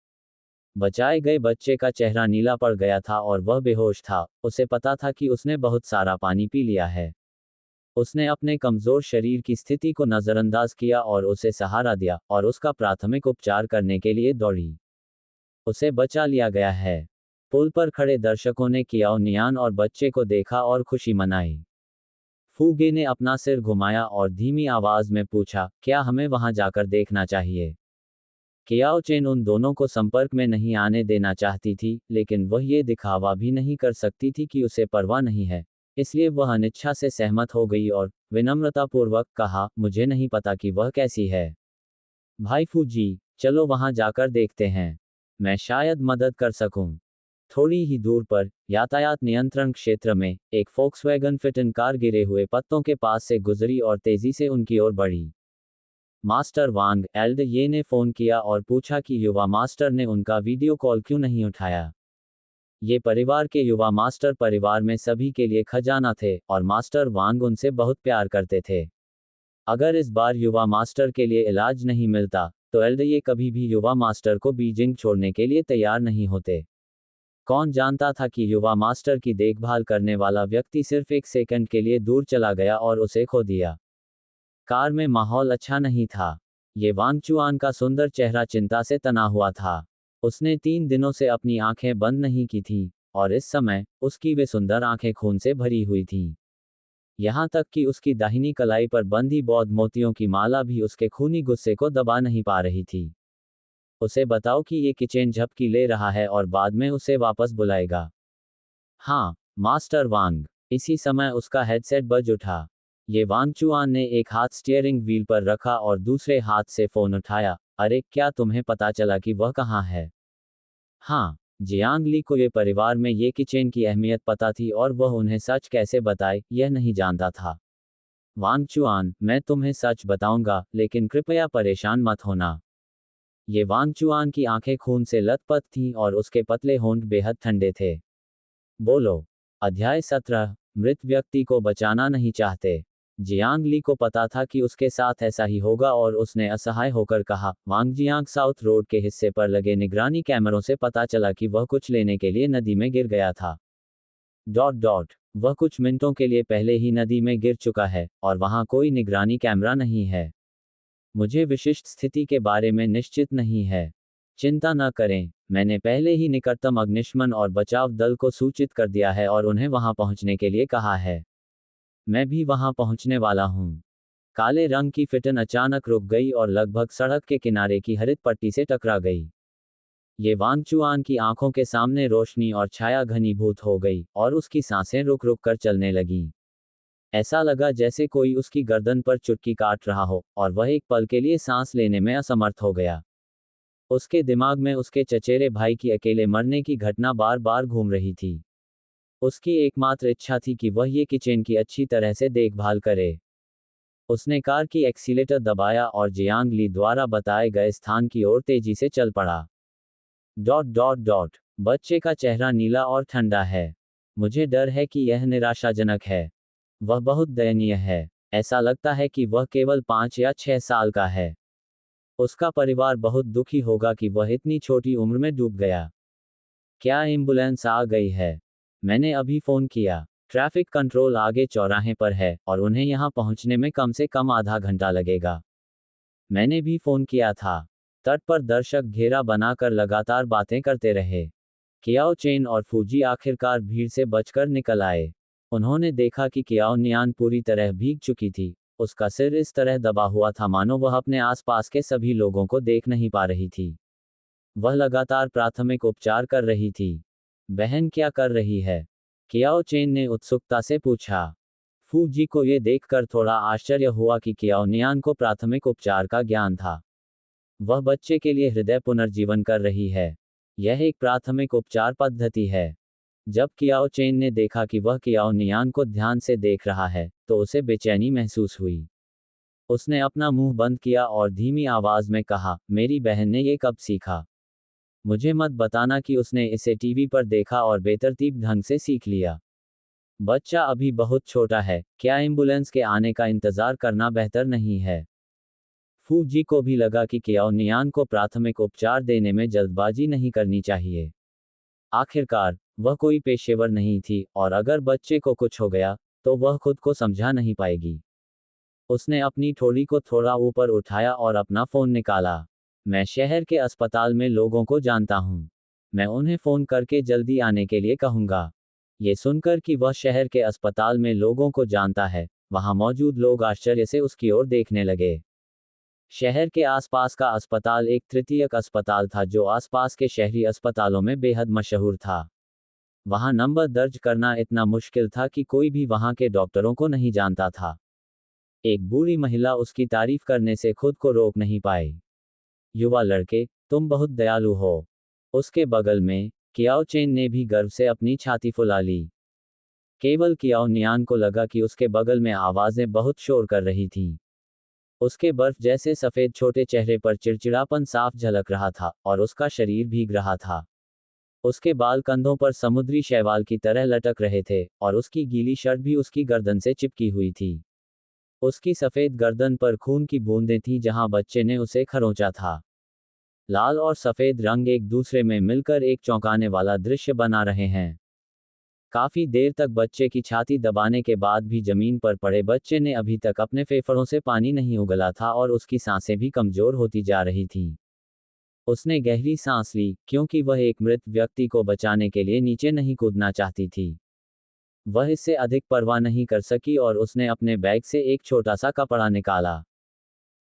बचाए गए बच्चे का चेहरा नीला पड़ गया था और वह बेहोश था, उसे पता था कि उसने बहुत सारा पानी पी लिया है। उसने अपने कमजोर शरीर की स्थिति को नजरअंदाज किया और उसे सहारा दिया, और उसका प्राथमिक उपचार करने के लिए दौड़ी। उसे बचा लिया गया है। पुल पर खड़े दर्शकों ने कियाओ नियान और बच्चे को देखा और खुशी मनाई। फूगे ने अपना सिर घुमाया और धीमी आवाज में पूछा, क्या हमें वहां जाकर देखना चाहिए? कियाओ चेन उन दोनों को संपर्क में नहीं आने देना चाहती थी, लेकिन वह ये दिखावा भी नहीं कर सकती थी कि उसे परवाह नहीं है, इसलिए वह अनिच्छा से सहमत हो गई और विनम्रतापूर्वक कहा, मुझे नहीं पता कि वह कैसी है। भाई फूजी, चलो वहां जाकर देखते हैं। मैं शायद मदद कर सकूं। थोड़ी ही दूर पर, यातायात नियंत्रण क्षेत्र में, एक फोक्सवैगन फिटन कार गिरे हुए पत्तों के पास से गुजरी और तेजी से उनकी ओर बढ़ी। मास्टर वांग एल्ड ये ने फोन किया और पूछा कि युवा मास्टर ने उनका वीडियो कॉल क्यों नहीं उठाया। ये परिवार के युवा मास्टर परिवार में सभी के लिए खजाना थे और मास्टर वांग उनसे बहुत प्यार करते थे। अगर इस बार युवा मास्टर के लिए इलाज नहीं मिलता तो एलडीए कभी भी युवा मास्टर को बीजिंग छोड़ने के लिए तैयार नहीं होते। कौन जानता था कि युवा मास्टर की देखभाल करने वाला व्यक्ति सिर्फ एक सेकंड के लिए दूर चला गया और उसे खो दिया। कार में माहौल अच्छा नहीं था। ये वांग चुआन का सुंदर चेहरा चिंता से तना हुआ था। उसने 3 दिनों से अपनी आंखें बंद नहीं की थीं, और इस समय उसकी वे सुंदर आंखें खून से भरी हुई थीं। यहाँ तक कि उसकी दाहिनी कलाई पर बंधी बौद्ध मोतियों की माला भी उसके खूनी गुस्से को दबा नहीं पा रही थी। उसे बताओ कि ये किचेन झपकी ले रहा है और बाद में उसे वापस बुलाएगा। हाँ, मास्टर वांग। इसी समय उसका हेडसेट बज उठा। ये वांग चुआन ने एक हाथ स्टीयरिंग व्हील पर रखा और दूसरे हाथ से फोन उठाया। अरे, क्या तुम्हें पता चला कि वह कहाँ है? हाँ, जियांग ली को ये परिवार में ये किचेन की अहमियत पता थी और वह उन्हें सच कैसे बताए, यह नहीं जानता था। वांग चुआन, मैं तुम्हें सच बताऊंगा, लेकिन कृपया परेशान मत होना। ये वांग चुआन की आंखें खून से लथपथ थीं और उसके पतले होंठ बेहद ठंडे थे। बोलो। अध्याय 17। मृत व्यक्ति को बचाना नहीं चाहते। जियांग ली को पता था कि उसके साथ ऐसा ही होगा और उसने असहाय होकर कहा, वांगजियांग साउथ रोड के हिस्से पर लगे निगरानी कैमरों से पता चला कि वह कुछ लेने के लिए नदी में गिर गया था। वह कुछ मिनटों के लिए पहले ही नदी में गिर चुका है और वहां कोई निगरानी कैमरा नहीं है। मुझे विशिष्ट स्थिति के बारे में निश्चित नहीं है। चिंता न करें, मैंने पहले ही निकटतम अग्निशमन और बचाव दल को सूचित कर दिया है और उन्हें वहां पहुंचने के लिए कहा है। मैं भी वहां पहुंचने वाला हूं। काले रंग की फिटन अचानक रुक गई और लगभग सड़क के किनारे की हरित पट्टी से टकरा गई। ये वांग चुआन की आंखों के सामने रोशनी और छाया घनीभूत हो गई और उसकी सांसें रुक रुक कर चलने लगीं। ऐसा लगा जैसे कोई उसकी गर्दन पर चुटकी काट रहा हो और वह एक पल के लिए सांस लेने में असमर्थ हो गया। उसके दिमाग में उसके चचेरे भाई की अकेले मरने की घटना बार बार घूम रही थी। उसकी एकमात्र इच्छा थी कि वह ये किचेन की अच्छी तरह से देखभाल करे। उसने कार की एक्सीलेटर दबाया और जियांग ली द्वारा बताए गए स्थान की ओर तेजी से चल पड़ा। बच्चे का चेहरा नीला और ठंडा है। मुझे डर है कि यह निराशाजनक है। वह बहुत दयनीय है। ऐसा लगता है कि वह केवल 5 या 6 साल का है। उसका परिवार बहुत दुखी होगा कि वह इतनी छोटी उम्र में डूब गया। क्या एम्बुलेंस आ गई है? मैंने अभी फोन किया। ट्रैफिक कंट्रोल आगे चौराहे पर है और उन्हें यहां पहुंचने में कम से कम आधा घंटा लगेगा। मैंने भी फोन किया था। तट पर दर्शक घेरा बनाकर लगातार बातें करते रहे। कियाओ चेन और फूजी आखिरकार भीड़ से बचकर निकल आए। उन्होंने देखा कि कियाओ नियान पूरी तरह भीग चुकी थी। उसका सिर इस तरह दबा हुआ था मानो वह अपने आसपास के सभी लोगों को देख नहीं पा रही थी। वह लगातार प्राथमिक उपचार कर रही थी। बहन क्या कर रही है? कियाओ चेन ने उत्सुकता से पूछा। फूजी को यह देखकर थोड़ा आश्चर्य हुआ कि कियाओ नियान को प्राथमिक उपचार का ज्ञान था। वह बच्चे के लिए हृदय पुनर्जीवन कर रही है। यह एक प्राथमिक उपचार पद्धति है। जब कियाओ चेन ने देखा कि वह कियाओ नियान को ध्यान से देख रहा है, तो उसे बेचैनी महसूस हुई। उसने अपना मुंह बंद किया और धीमी आवाज में कहा, मेरी बहन ने ये कब सीखा? मुझे मत बताना कि उसने इसे टीवी पर देखा और बेतरतीब ढंग से सीख लिया। बच्चा अभी बहुत छोटा है, क्या एम्बुलेंस के आने का इंतजार करना बेहतर नहीं है? फूजी को भी लगा कि कियाओ नियान को प्राथमिक उपचार देने में जल्दबाजी नहीं करनी चाहिए। आखिरकार, वह कोई पेशेवर नहीं थी और अगर बच्चे को कुछ हो गया, तो वह खुद को समझा नहीं पाएगी। उसने अपनी ठोड़ी को थोड़ा ऊपर उठाया और अपना फोन निकाला। मैं शहर के अस्पताल में लोगों को जानता हूँ। मैं उन्हें फोन करके जल्दी आने के लिए कहूँगा। ये सुनकर कि वह शहर के अस्पताल में लोगों को जानता है, वहां मौजूद लोग आश्चर्य से उसकी ओर देखने लगे। शहर के आसपास का अस्पताल एक तृतीयक अस्पताल था जो आसपास के शहरी अस्पतालों में बेहद मशहूर था। वहां नंबर दर्ज करना इतना मुश्किल था कि कोई भी वहां के डॉक्टरों को नहीं जानता था। एक बूढ़ी महिला उसकी तारीफ करने से खुद को रोक नहीं पाई। युवा लड़के, तुम बहुत दयालु हो। उसके बगल में कियाओ चेन ने भी गर्व से अपनी छाती फुला ली। केवल कियाओ नियान को लगा कि उसके बगल में आवाजें बहुत शोर कर रही थीं। उसके बर्फ जैसे सफेद छोटे चेहरे पर चिड़चिड़ापन साफ झलक रहा था और उसका शरीर भीग रहा था। उसके बाल कंधों पर समुद्री शैवाल की तरह लटक रहे थे, और उसकी गीली शर्ट भी उसकी गर्दन से चिपकी हुई थी। उसकी सफ़ेद गर्दन पर खून की बूंदें थीं जहां बच्चे ने उसे खरोंचा था। लाल और सफ़ेद रंग एक दूसरे में मिलकर एक चौंकाने वाला दृश्य बना रहे हैं। काफी देर तक बच्चे की छाती दबाने के बाद भी जमीन पर पड़े बच्चे ने अभी तक अपने फेफड़ों से पानी नहीं उगला था और उसकी सांसें भी कमजोर होती जा रही थीं। उसने गहरी सांस ली, क्योंकि वह एक मृत व्यक्ति को बचाने के लिए नीचे नहीं कूदना चाहती थी। वह इससे अधिक परवाह नहीं कर सकी और उसने अपने बैग से एक छोटा सा कपड़ा निकाला।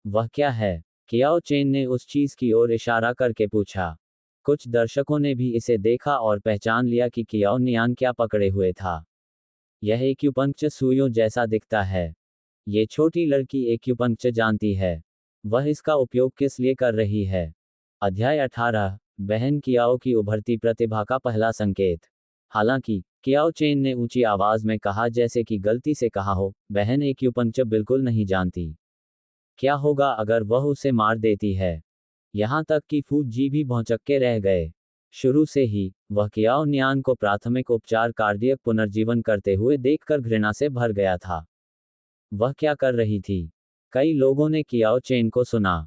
वह क्या है? कियाओ चेन ने उस चीज की ओर इशारा करके पूछा। कुछ दर्शकों ने भी इसे देखा और पहचान लिया कि कियाओ नियान क्या पकड़े हुए था। यह एक्यूपंक्चर सुइयों जैसा दिखता है। ये छोटी लड़की एक्यूपंक्चर जानती है। वह इसका उपयोग किस लिए कर रही है? अध्याय 18, बहन कियाओ की उभरती प्रतिभा का पहला संकेत। हालांकि कियाओ चेन ने ऊंची आवाज में कहा, जैसे कि गलती से कहा हो, बहन एक्यूपंक्चर बिल्कुल नहीं जानती। क्या होगा अगर वह उसे मार देती है? यहाँ तक कि फू जी भी भौंचक्के रह गए। शुरू से ही वह कियाओ नियान को प्राथमिक उपचार कार्डियक पुनर्जीवन करते हुए देखकर घृणा से भर गया था। वह क्या कर रही थी? कई लोगों ने कियाओ चेन को सुना।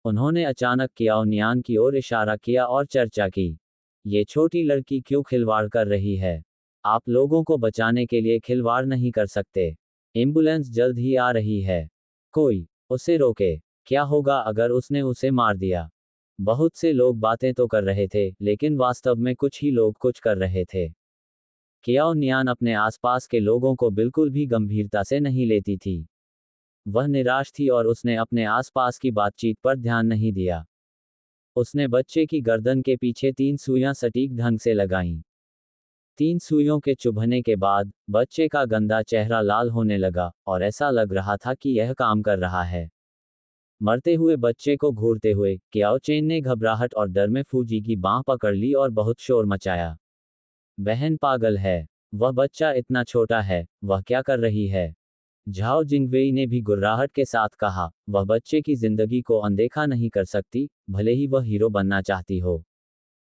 उन्होंने अचानक कियाओ नियान की ओर इशारा किया और चर्चा की। ये छोटी लड़की क्यों खिलवाड़ कर रही है? आप लोगों को बचाने के लिए खिलवाड़ नहीं कर सकते। एम्बुलेंस जल्द ही आ रही है। कोई उसे रोके। क्या होगा अगर उसने उसे मार दिया? बहुत से लोग बातें तो कर रहे थे, लेकिन वास्तव में कुछ ही लोग कुछ कर रहे थे। कियाओ नियान अपने आसपास के लोगों को बिल्कुल भी गंभीरता से नहीं लेती थी। वह निराश थी और उसने अपने आसपास की बातचीत पर ध्यान नहीं दिया। उसने बच्चे की गर्दन के पीछे 3 सुइयां सटीक ढंग से लगाईं। 3 सुइयों के चुभने के बाद बच्चे का गंदा चेहरा लाल होने लगा, और ऐसा लग रहा था कि यह काम कर रहा है। मरते हुए बच्चे को घूरते हुए कियाओ चेन ने घबराहट और डर में फूजी की बांह पकड़ ली और बहुत शोर मचाया। बहन पागल है। वह बच्चा इतना छोटा है, वह क्या कर रही है? झाओ जिंगवेई ने भी गुर्राहट के साथ कहा, वह बच्चे की जिंदगी को अनदेखा नहीं कर सकती, भले ही वह हीरो बनना चाहती हो।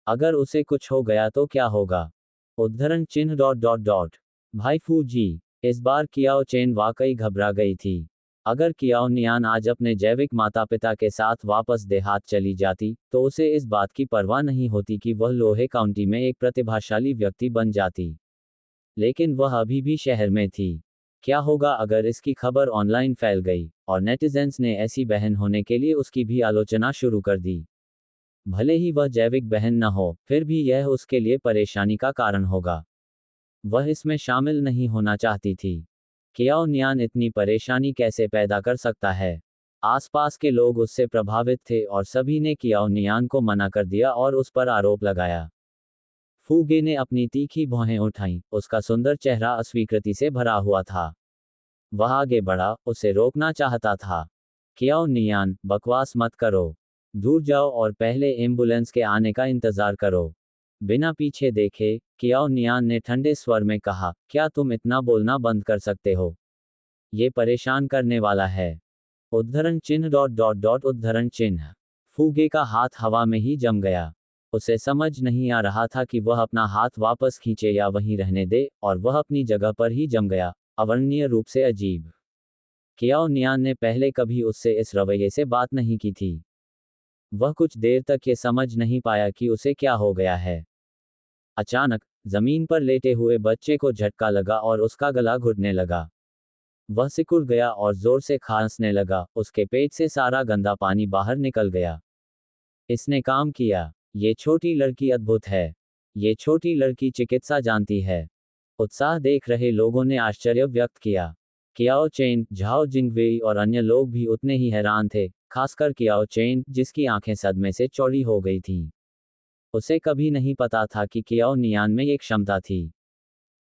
अगर उसे कुछ हो गया तो क्या होगा? उद्धरण चिन्ह डॉट डॉट डॉट। भाई फू जी। इस बार कियाओ चेन वाकई घबरा गई थी। अगर कियाओ नियान आज अपने जैविक माता पिता के साथ वापस देहात चली जाती, तो उसे इस बात की परवाह नहीं होती कि वह लोहे काउंटी में एक प्रतिभाशाली व्यक्ति बन जाती। लेकिन वह अभी भी शहर में थी। क्या होगा अगर इसकी खबर ऑनलाइन फैल गई, और नेटिजन्स ने ऐसी बहन होने के लिए उसकी भी आलोचना शुरू कर दी? भले ही वह जैविक बहन न हो, फिर भी यह उसके लिए परेशानी का कारण होगा। वह इसमें शामिल नहीं होना चाहती थी। कियाओ नियान इतनी परेशानी कैसे पैदा कर सकता है? आसपास के लोग उससे प्रभावित थे और सभी ने कियाओ नियान को मना कर दिया और उस पर आरोप लगाया। फूगे ने अपनी तीखी भौहें उठाईं, उसका सुंदर चेहरा अस्वीकृति से भरा हुआ था। वह आगे बढ़ा, उसे रोकना चाहता था। कियाओ नियान, बकवास मत करो। दूर जाओ और पहले एम्बुलेंस के आने का इंतजार करो। बिना पीछे देखे कियाओ नियान ने ठंडे स्वर में कहा, क्या तुम इतना बोलना बंद कर सकते हो? ये परेशान करने वाला है। उद्धरण चिन्ह डॉट डॉट डॉट उद्धरण चिन्ह। फूगे का हाथ हवा में ही जम गया। उसे समझ नहीं आ रहा था कि वह अपना हाथ वापस खींचे या वहीं रहने दे, और वह अपनी जगह पर ही जम गया, अवर्णनीय रूप से अजीब। कियाओ नियान ने पहले कभी उससे इस रवैये से बात नहीं की थी। वह कुछ देर तक ये समझ नहीं पाया कि उसे क्या हो गया है। अचानक जमीन पर लेटे हुए बच्चे को झटका लगा और उसका गला घुटने लगा। वह सिकुड़ गया और जोर से खांसने लगा, उसके पेट से सारा गंदा पानी बाहर निकल गया। इसने काम किया। ये छोटी लड़की अद्भुत है। ये छोटी लड़की चिकित्सा जानती है। उत्साह देख रहे लोगों ने आश्चर्य व्यक्त किया। कियाओ चेन, झाओ जिंगवेई और अन्य लोग भी उतने ही हैरान थे, खासकर कियाओ चेन, जिसकी आंखें सदमे से चौड़ी हो गई थीं। उसे कभी नहीं पता था कि कियाओ नियान में एक क्षमता थी।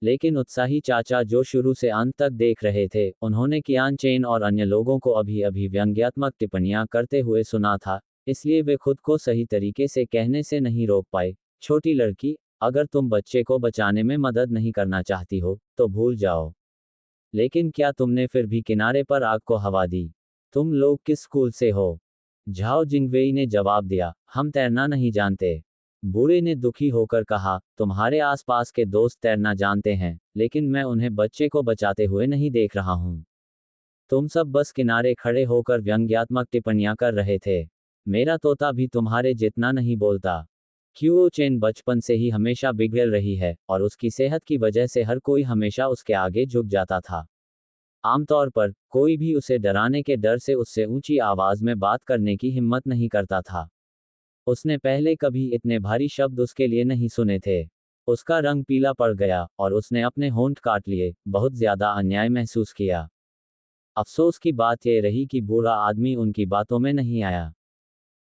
लेकिन उत्साही चाचा जो शुरू से अंत तक देख रहे थे, उन्होंने कियान चेन और अन्य लोगों को अभी अभी व्यंग्यात्मक टिप्पणियां करते हुए सुना था, इसलिए वे खुद को सही तरीके से कहने से नहीं रोक पाए। छोटी लड़की, अगर तुम बच्चे को बचाने में मदद नहीं करना चाहती हो, तो भूल जाओ। लेकिन क्या तुमने फिर भी किनारे पर आग को हवा दी? तुम लोग किस स्कूल से हो? झाओ जिंगवेई ने जवाब दिया, हम तैरना नहीं जानते। बूढ़े ने दुखी होकर कहा, तुम्हारे आसपास के दोस्त तैरना जानते हैं, लेकिन मैं उन्हें बच्चे को बचाते हुए नहीं देख रहा हूं। तुम सब बस किनारे खड़े होकर व्यंग्यात्मक टिप्पणियां कर रहे थे। मेरा तोता भी तुम्हारे जितना नहीं बोलता। क्यों चेन बचपन से ही हमेशा बिगड़ रही है, और उसकी सेहत की वजह से हर कोई हमेशा उसके आगे झुक जाता था। आमतौर पर, कोई भी उसे डराने के डर से उससे ऊंची आवाज में बात करने की हिम्मत नहीं करता था। उसने पहले कभी इतने भारी शब्द उसके लिए नहीं सुने थे। उसका रंग पीला पड़ गया, और उसने अपने होंठ काट लिए, बहुत ज्यादा अन्याय महसूस किया। अफसोस की बात यह रही कि बूढ़ा आदमी उनकी बातों में नहीं आया।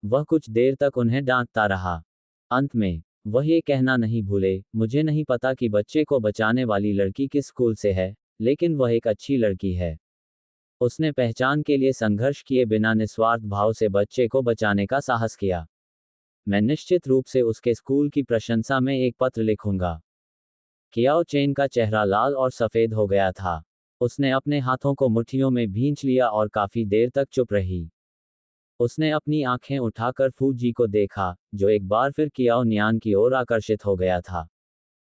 वह कुछ देर तक उन्हें डांटता रहा। अंत में, वह ये कहना नहीं भूले, मुझे नहीं पता कि बच्चे को बचाने वाली लड़की किस स्कूल से है, लेकिन वह एक अच्छी लड़की है। उसने पहचान के लिए संघर्ष किए बिना निस्वार्थ भाव से बच्चे को बचाने का साहस किया। मैं निश्चित रूप से उसके स्कूल की प्रशंसा में एक पत्र लिखूंगा। कियाओ चेन का चेहरा लाल और सफेद हो गया था। उसने अपने हाथों को मुट्ठियों में भींच लिया और काफी देर तक चुप रही। उसने अपनी आंखें उठाकर फूजी को देखा, जो एक बार फिर कियाओ नियान की ओर आकर्षित हो गया था।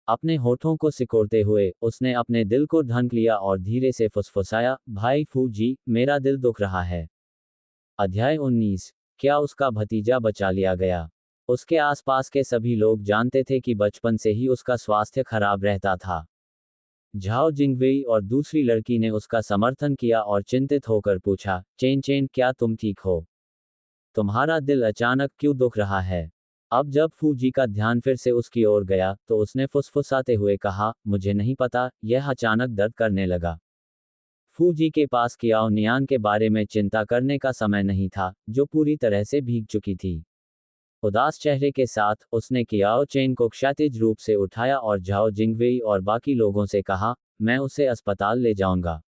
अपने होठों को सिकोड़ते हुए, उसने अपने दिल को ढंक लिया और धीरे से फुसफुसाया, भाई फूजी, मेरा दिल दुख रहा है। अध्याय 19। क्या उसका भतीजा बचा लिया गया? उसके आसपास के सभी लोग जानते थे कि बचपन से ही उसका स्वास्थ्य खराब रहता था। झाओ जिंगवेई और दूसरी लड़की ने उसका समर्थन किया और चिंतित होकर पूछा, चेन चेन, क्या तुम ठीक हो? तुम्हारा दिल अचानक क्यों दुख रहा है? अब जब फूजी का ध्यान फिर से उसकी ओर गया, तो उसने फुसफुसाते हुए कहा, मुझे नहीं पता, यह अचानक दर्द करने लगा। फूजी के पास कियाओ नियान के बारे में चिंता करने का समय नहीं था, जो पूरी तरह से भीग चुकी थी। उदास चेहरे के साथ, उसने कियाओ चेन को क्षैतिज रूप से उठाया और झाओ जिंगवेई और बाकी लोगों से कहा, मैं उसे अस्पताल ले जाऊंगा।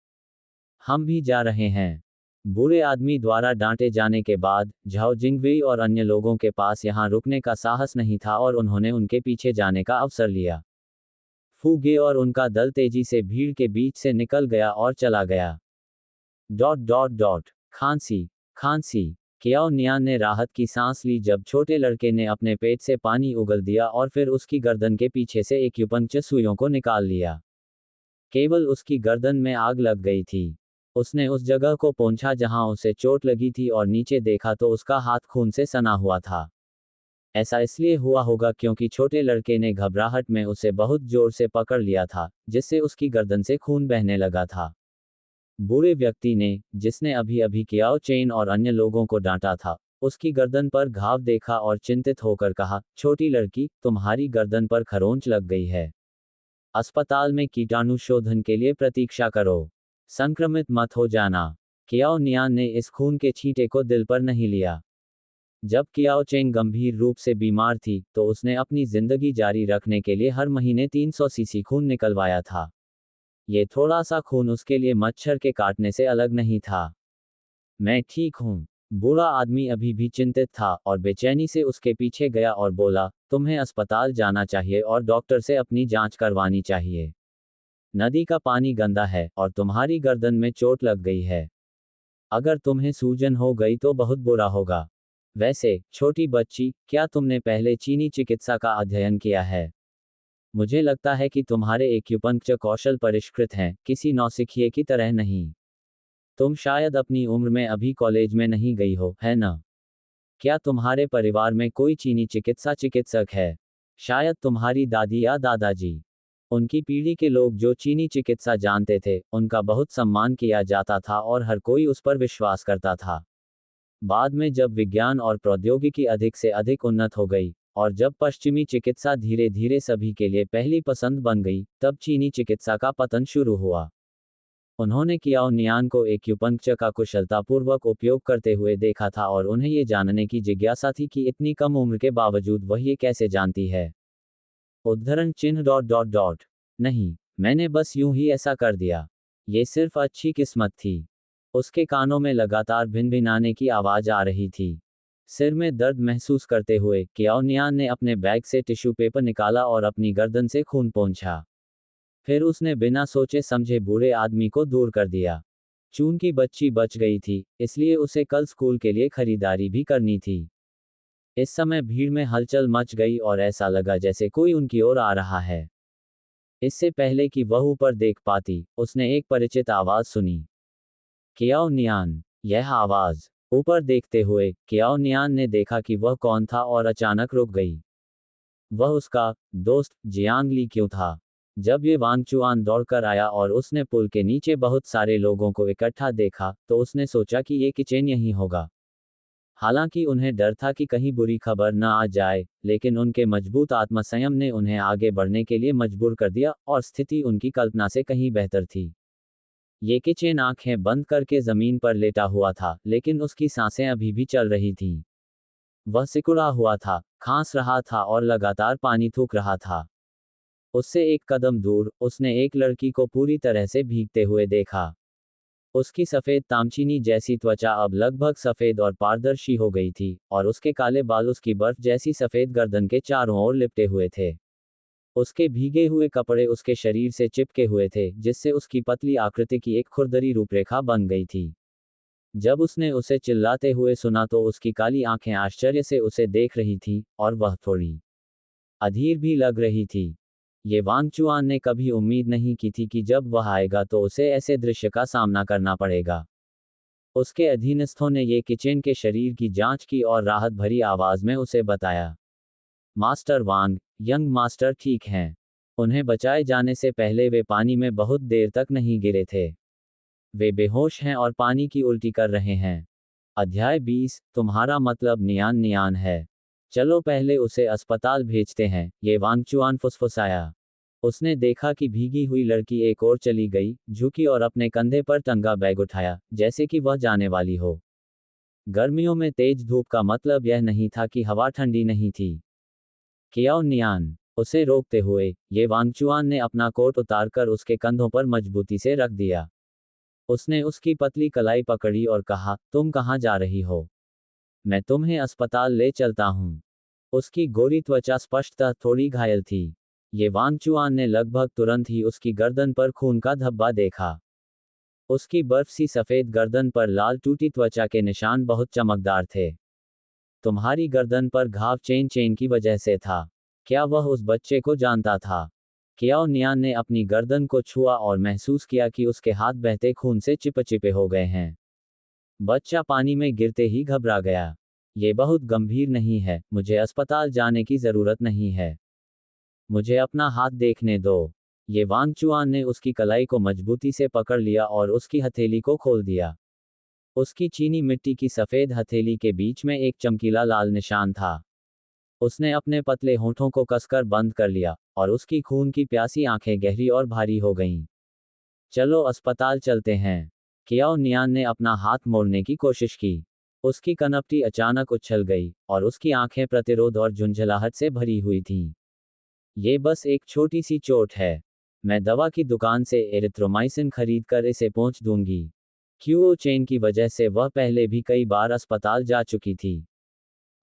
हम भी जा रहे हैं। बूढ़े आदमी द्वारा डांटे जाने के बाद, झाओ जिंगवेई और अन्य लोगों के पास यहां रुकने का साहस नहीं था और उन्होंने उनके पीछे जाने का अवसर लिया। फूगे और उनका दल तेजी से भीड़ के बीच से निकल गया और चला गया। Dot dot dot. खांसी, खांसी। कियाओ नियान ने राहत की सांस ली जब छोटे लड़के ने अपने पेट से पानी उगल दिया और फिर उसकी गर्दन के पीछे से एक्यूपंक्चर सुइयों को निकाल लिया। केवल उसकी गर्दन में आग लग गई थी। उसने उस जगह को पोंछा जहां उसे चोट लगी थी और नीचे देखा तो उसका हाथ खून से सना हुआ था। ऐसा इसलिए हुआ होगा क्योंकि छोटे लड़के ने घबराहट में उसे बहुत जोर से पकड़ लिया था, जिससे उसकी गर्दन से खून बहने लगा था। बूढ़े व्यक्ति ने, जिसने अभी अभी कियाओ चेन और अन्य लोगों को डांटा था, उसकी गर्दन पर घाव देखा और चिंतित होकर कहा, छोटी लड़की, तुम्हारी गर्दन पर खरोंच लग गई है। अस्पताल में कीटाणु शोधन के लिए प्रतीक्षा करो। संक्रमित मत हो जाना। कियाओ नियान ने इस खून के छींटे को दिल पर नहीं लिया। जब कियाओ चेंग गंभीर रूप से बीमार थी, तो उसने अपनी जिंदगी जारी रखने के लिए हर महीने 300 सीसी खून निकलवाया था। ये थोड़ा सा खून उसके लिए मच्छर के काटने से अलग नहीं था। मैं ठीक हूँ। बूढ़ा आदमी अभी भी चिंतित था और बेचैनी से उसके पीछे गया और बोला, तुम्हें अस्पताल जाना चाहिए और डॉक्टर से अपनी जांच करवानी चाहिए। नदी का पानी गंदा है और तुम्हारी गर्दन में चोट लग गई है। अगर तुम्हें सूजन हो गई तो बहुत बुरा होगा। वैसे, छोटी बच्ची, क्या तुमने पहले चीनी चिकित्सा का अध्ययन किया है? मुझे लगता है कि तुम्हारे एक्यूपंक्चर कौशल परिष्कृत हैं, किसी नौसिखिए की तरह नहीं। तुम शायद अपनी उम्र में अभी कॉलेज में नहीं गई हो, है ना? क्या तुम्हारे परिवार में कोई चीनी चिकित्सा चिकित्सक है? शायद तुम्हारी दादी या दादाजी। उनकी पीढ़ी के लोग जो चीनी चिकित्सा जानते थे, उनका बहुत सम्मान किया जाता था और हर कोई उस पर विश्वास करता था। बाद में जब विज्ञान और प्रौद्योगिकी अधिक से अधिक उन्नत हो गई, और जब पश्चिमी चिकित्सा धीरे धीरे सभी के लिए पहली पसंद बन गई, तब चीनी चिकित्सा का पतन शुरू हुआ। उन्होंने कियाओ नियान को एक्यूपंक्चर का कुशलतापूर्वक उपयोग करते हुए देखा था और उन्हें ये जानने की जिज्ञासा थी कि इतनी कम उम्र के बावजूद वह ये कैसे जानती है। उद्धरण चिन्ह डॉट डॉट डॉट। नहीं, मैंने बस यूं ही ऐसा कर दिया। ये सिर्फ अच्छी किस्मत थी। उसके कानों में लगातार भिनभिनाने की आवाज आ रही थी। सिर में दर्द महसूस करते हुए, कियाओ नियान ने अपने बैग से टिश्यू पेपर निकाला और अपनी गर्दन से खून पोंछा। फिर उसने बिना सोचे समझे बूढ़े आदमी को दूर कर दिया। चूंकि बच्ची बच गई थी, इसलिए उसे कल स्कूल के लिए खरीदारी भी करनी थी। इस समय भीड़ में हलचल मच गई और ऐसा लगा जैसे कोई उनकी ओर आ रहा है। इससे पहले कि वह ऊपर देख पाती, उसने एक परिचित आवाज सुनी। कियाओ नियान। यह आवाज। ऊपर देखते हुए कियाओ नियान ने देखा कि वह कौन था और अचानक रुक गई। वह उसका दोस्त जियांग ली क्यों था। जब ये वांगचुआन दौड़कर आया और उसने पुल के नीचे बहुत सारे लोगों को इकट्ठा देखा, तो उसने सोचा कि ये किचेन यहीं होगा। हालांकि उन्हें डर था कि कहीं बुरी खबर न आ जाए, लेकिन उनके मजबूत आत्मसंयम ने उन्हें आगे बढ़ने के लिए मजबूर कर दिया और स्थिति उनकी कल्पना से कहीं बेहतर थी। ये किचेन आंखें बंद करके जमीन पर लेटा हुआ था, लेकिन उसकी सांसें अभी भी चल रही थीं। वह सिकुड़ा हुआ था, खांस रहा था और लगातार पानी थूक रहा था। उससे एक कदम दूर, उसने एक लड़की को पूरी तरह से भीगते हुए देखा। उसकी सफ़ेद तामचीनी जैसी त्वचा अब लगभग सफ़ेद और पारदर्शी हो गई थी, और उसके काले बाल उसकी बर्फ जैसी सफ़ेद गर्दन के चारों ओर लिपटे हुए थे। उसके भीगे हुए कपड़े उसके शरीर से चिपके हुए थे, जिससे उसकी पतली आकृति की एक खुरदरी रूपरेखा बन गई थी। जब उसने उसे चिल्लाते हुए सुना तो उसकी काली आंखें आश्चर्य से उसे देख रही थीं, और वह थोड़ी अधीर भी लग रही थी। ये वांगचुआन ने कभी उम्मीद नहीं की थी कि जब वह आएगा तो उसे ऐसे दृश्य का सामना करना पड़ेगा। उसके अधीनस्थों ने ये किचेन के शरीर की जांच की और राहत भरी आवाज में उसे बताया, मास्टर वांग, यंग मास्टर ठीक हैं। उन्हें बचाए जाने से पहले वे पानी में बहुत देर तक नहीं गिरे थे। वे बेहोश हैं और पानी की उल्टी कर रहे हैं। अध्याय 20, तुम्हारा मतलब नियान नियान है। चलो पहले उसे अस्पताल भेजते हैं, ये वांगचुआन फुसफुसाया। उसने देखा कि भीगी हुई लड़की एक ओर चली गई, झुकी और अपने कंधे पर टंगा बैग उठाया, जैसे कि वह जाने वाली हो। गर्मियों में तेज धूप का मतलब यह नहीं था कि हवा ठंडी नहीं थी। कियाओ नियान। उसे रोकते हुए, ये वांगचुआन ने अपना कोट उतारकर उसके कंधों पर मजबूती से रख दिया। उसने उसकी पतली कलाई पकड़ी और कहा, तुम कहाँ जा रही हो? मैं तुम्हें अस्पताल ले चलता हूँ। उसकी गोरी त्वचा स्पष्टतः थोड़ी घायल थी। ये वांगचुआन ने लगभग तुरंत ही उसकी गर्दन पर खून का धब्बा देखा। उसकी बर्फ सी सफेद गर्दन पर लाल टूटी त्वचा के निशान बहुत चमकदार थे। तुम्हारी गर्दन पर घाव चेन चेन की वजह से था। क्या वह उस बच्चे को जानता था? कियाओ नियान ने अपनी गर्दन को छुआ और महसूस किया कि उसके हाथ बहते खून से चिपचिपे हो गए हैं। बच्चा पानी में गिरते ही घबरा गया। ये बहुत गंभीर नहीं है, मुझे अस्पताल जाने की जरूरत नहीं है। मुझे अपना हाथ देखने दो। ये वांगचुआन ने उसकी कलाई को मजबूती से पकड़ लिया और उसकी हथेली को खोल दिया। उसकी चीनी मिट्टी की सफेद हथेली के बीच में एक चमकीला लाल निशान था। उसने अपने पतले होंठों को कसकर बंद कर लिया, और उसकी खून की प्यासी आंखें गहरी और भारी हो गईं। चलो अस्पताल चलते हैं। कियाओ नियान ने अपना हाथ मोड़ने की कोशिश की। उसकी कनपटी अचानक उछल गई, और उसकी आंखें प्रतिरोध और झुंझलाहट से भरी हुई थीं। ये बस एक छोटी सी चोट है। मैं दवा की दुकान से एरिथ्रोमाइसिन खरीद कर इसे पोंछ दूंगी। क्यूओ चेन की वजह से वह पहले भी कई बार अस्पताल जा चुकी थी।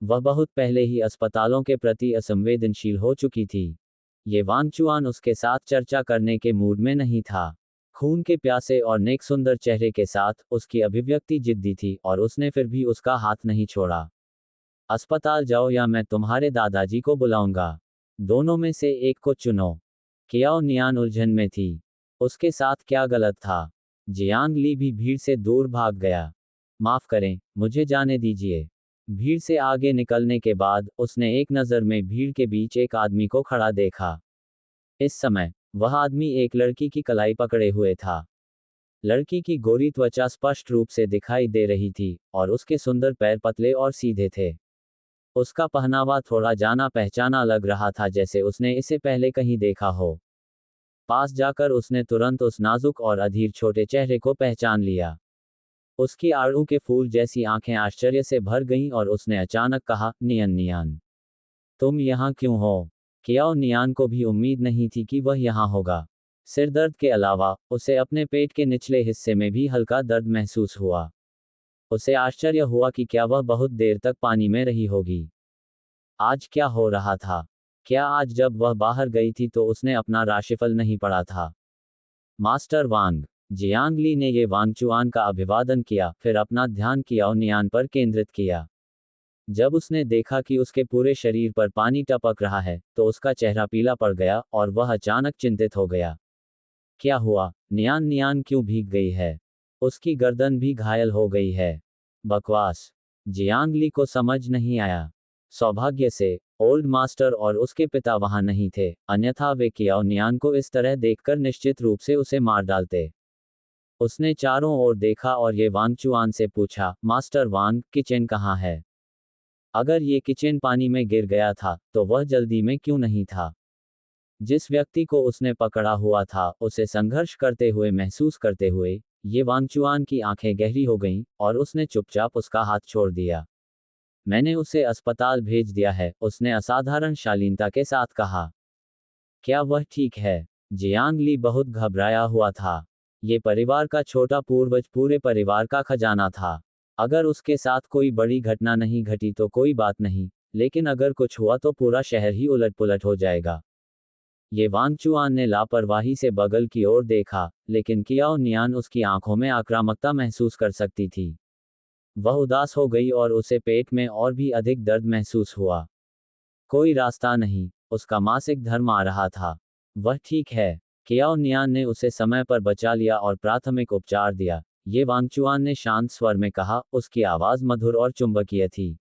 वह बहुत पहले ही अस्पतालों के प्रति असंवेदनशील हो चुकी थी। ये वांगचुआन उसके साथ चर्चा करने के मूड में नहीं था। खून के प्यासे और नेक सुंदर चेहरे के साथ, उसकी अभिव्यक्ति जिद्दी थी और उसने फिर भी उसका हाथ नहीं छोड़ा। अस्पताल जाओ या मैं तुम्हारे दादाजी को बुलाऊंगा। दोनों में से एक को चुनो। कियाओ नियान उलझन में थी। उसके साथ क्या गलत था? जियांग ली भी भीड़ से दूर भाग गया। माफ करें, मुझे जाने दीजिए। भीड़ से आगे निकलने के बाद, उसने एक नज़र में भीड़ के बीच एक आदमी को खड़ा देखा। इस समय, वह आदमी एक लड़की की कलाई पकड़े हुए था। लड़की की गोरी त्वचा स्पष्ट रूप से दिखाई दे रही थी, और उसके सुंदर पैर पतले और सीधे थे। उसका पहनावा थोड़ा जाना पहचाना लग रहा था, जैसे उसने इसे पहले कहीं देखा हो। पास जाकर उसने तुरंत उस नाजुक और अधीर छोटे चेहरे को पहचान लिया। उसकी आड़ू के फूल जैसी आंखें आश्चर्य से भर गईं और उसने अचानक कहा, नियन नियान, तुम यहाँ क्यों हो? कियाओ नियान को भी उम्मीद नहीं थी कि वह यहाँ होगा। सिरदर्द के अलावा, उसे अपने पेट के निचले हिस्से में भी हल्का दर्द महसूस हुआ। उसे आश्चर्य हुआ कि क्या वह बहुत देर तक पानी में रही होगी। आज क्या हो रहा था? क्या आज जब वह बाहर गई थी तो उसने अपना राशिफल नहीं पढ़ा था? मास्टर वांग। जियांग ली ने ये वांगचुआन का अभिवादन किया, फिर अपना ध्यान कियाओ नियान पर केंद्रित किया। जब उसने देखा कि उसके पूरे शरीर पर पानी टपक रहा है, तो उसका चेहरा पीला पड़ गया और वह अचानक चिंतित हो गया। क्या हुआ? नियान नियान क्यों भीग गई है? उसकी गर्दन भी घायल हो गई है। बकवास। जियांगली को समझ नहीं आया। सौभाग्य से ओल्ड मास्टर और उसके पिता वहां नहीं थे, अन्यथा वे कियाओ नियान को इस तरह देखकर निश्चित रूप से उसे मार डालते। उसने चारों ओर देखा और ये वांग चुआन से पूछा, मास्टर वांग, किचन कहाँ है? अगर ये किचन पानी में गिर गया था, तो वह जल्दी में क्यों नहीं था? जिस व्यक्ति को उसने पकड़ा हुआ था, उसे संघर्ष करते हुए महसूस करते हुए, ये वांगचुआन की आंखें गहरी हो गईं, और उसने चुपचाप उसका हाथ छोड़ दिया। मैंने उसे अस्पताल भेज दिया है, उसने असाधारण शालीनता के साथ कहा। क्या वह ठीक है? जियांग ली बहुत घबराया हुआ था। ये परिवार का छोटा पूर्वज पूरे परिवार का खजाना था। अगर उसके साथ कोई बड़ी घटना नहीं घटी तो कोई बात नहीं, लेकिन अगर कुछ हुआ तो पूरा शहर ही उलट पुलट हो जाएगा। ये वांगचुआन ने लापरवाही से बगल की ओर देखा, लेकिन कियाओ नियान उसकी आंखों में आक्रामकता महसूस कर सकती थी। वह उदास हो गई और उसे पेट में और भी अधिक दर्द महसूस हुआ। कोई रास्ता नहीं, उसका मासिक धर्म आ रहा था। वह ठीक है। कियाओ नियान ने उसे समय पर बचा लिया और प्राथमिक उपचार दिया। ये वांगचुआन ने शांत स्वर में कहा, उसकी आवाज मधुर और चुंबकीय थी।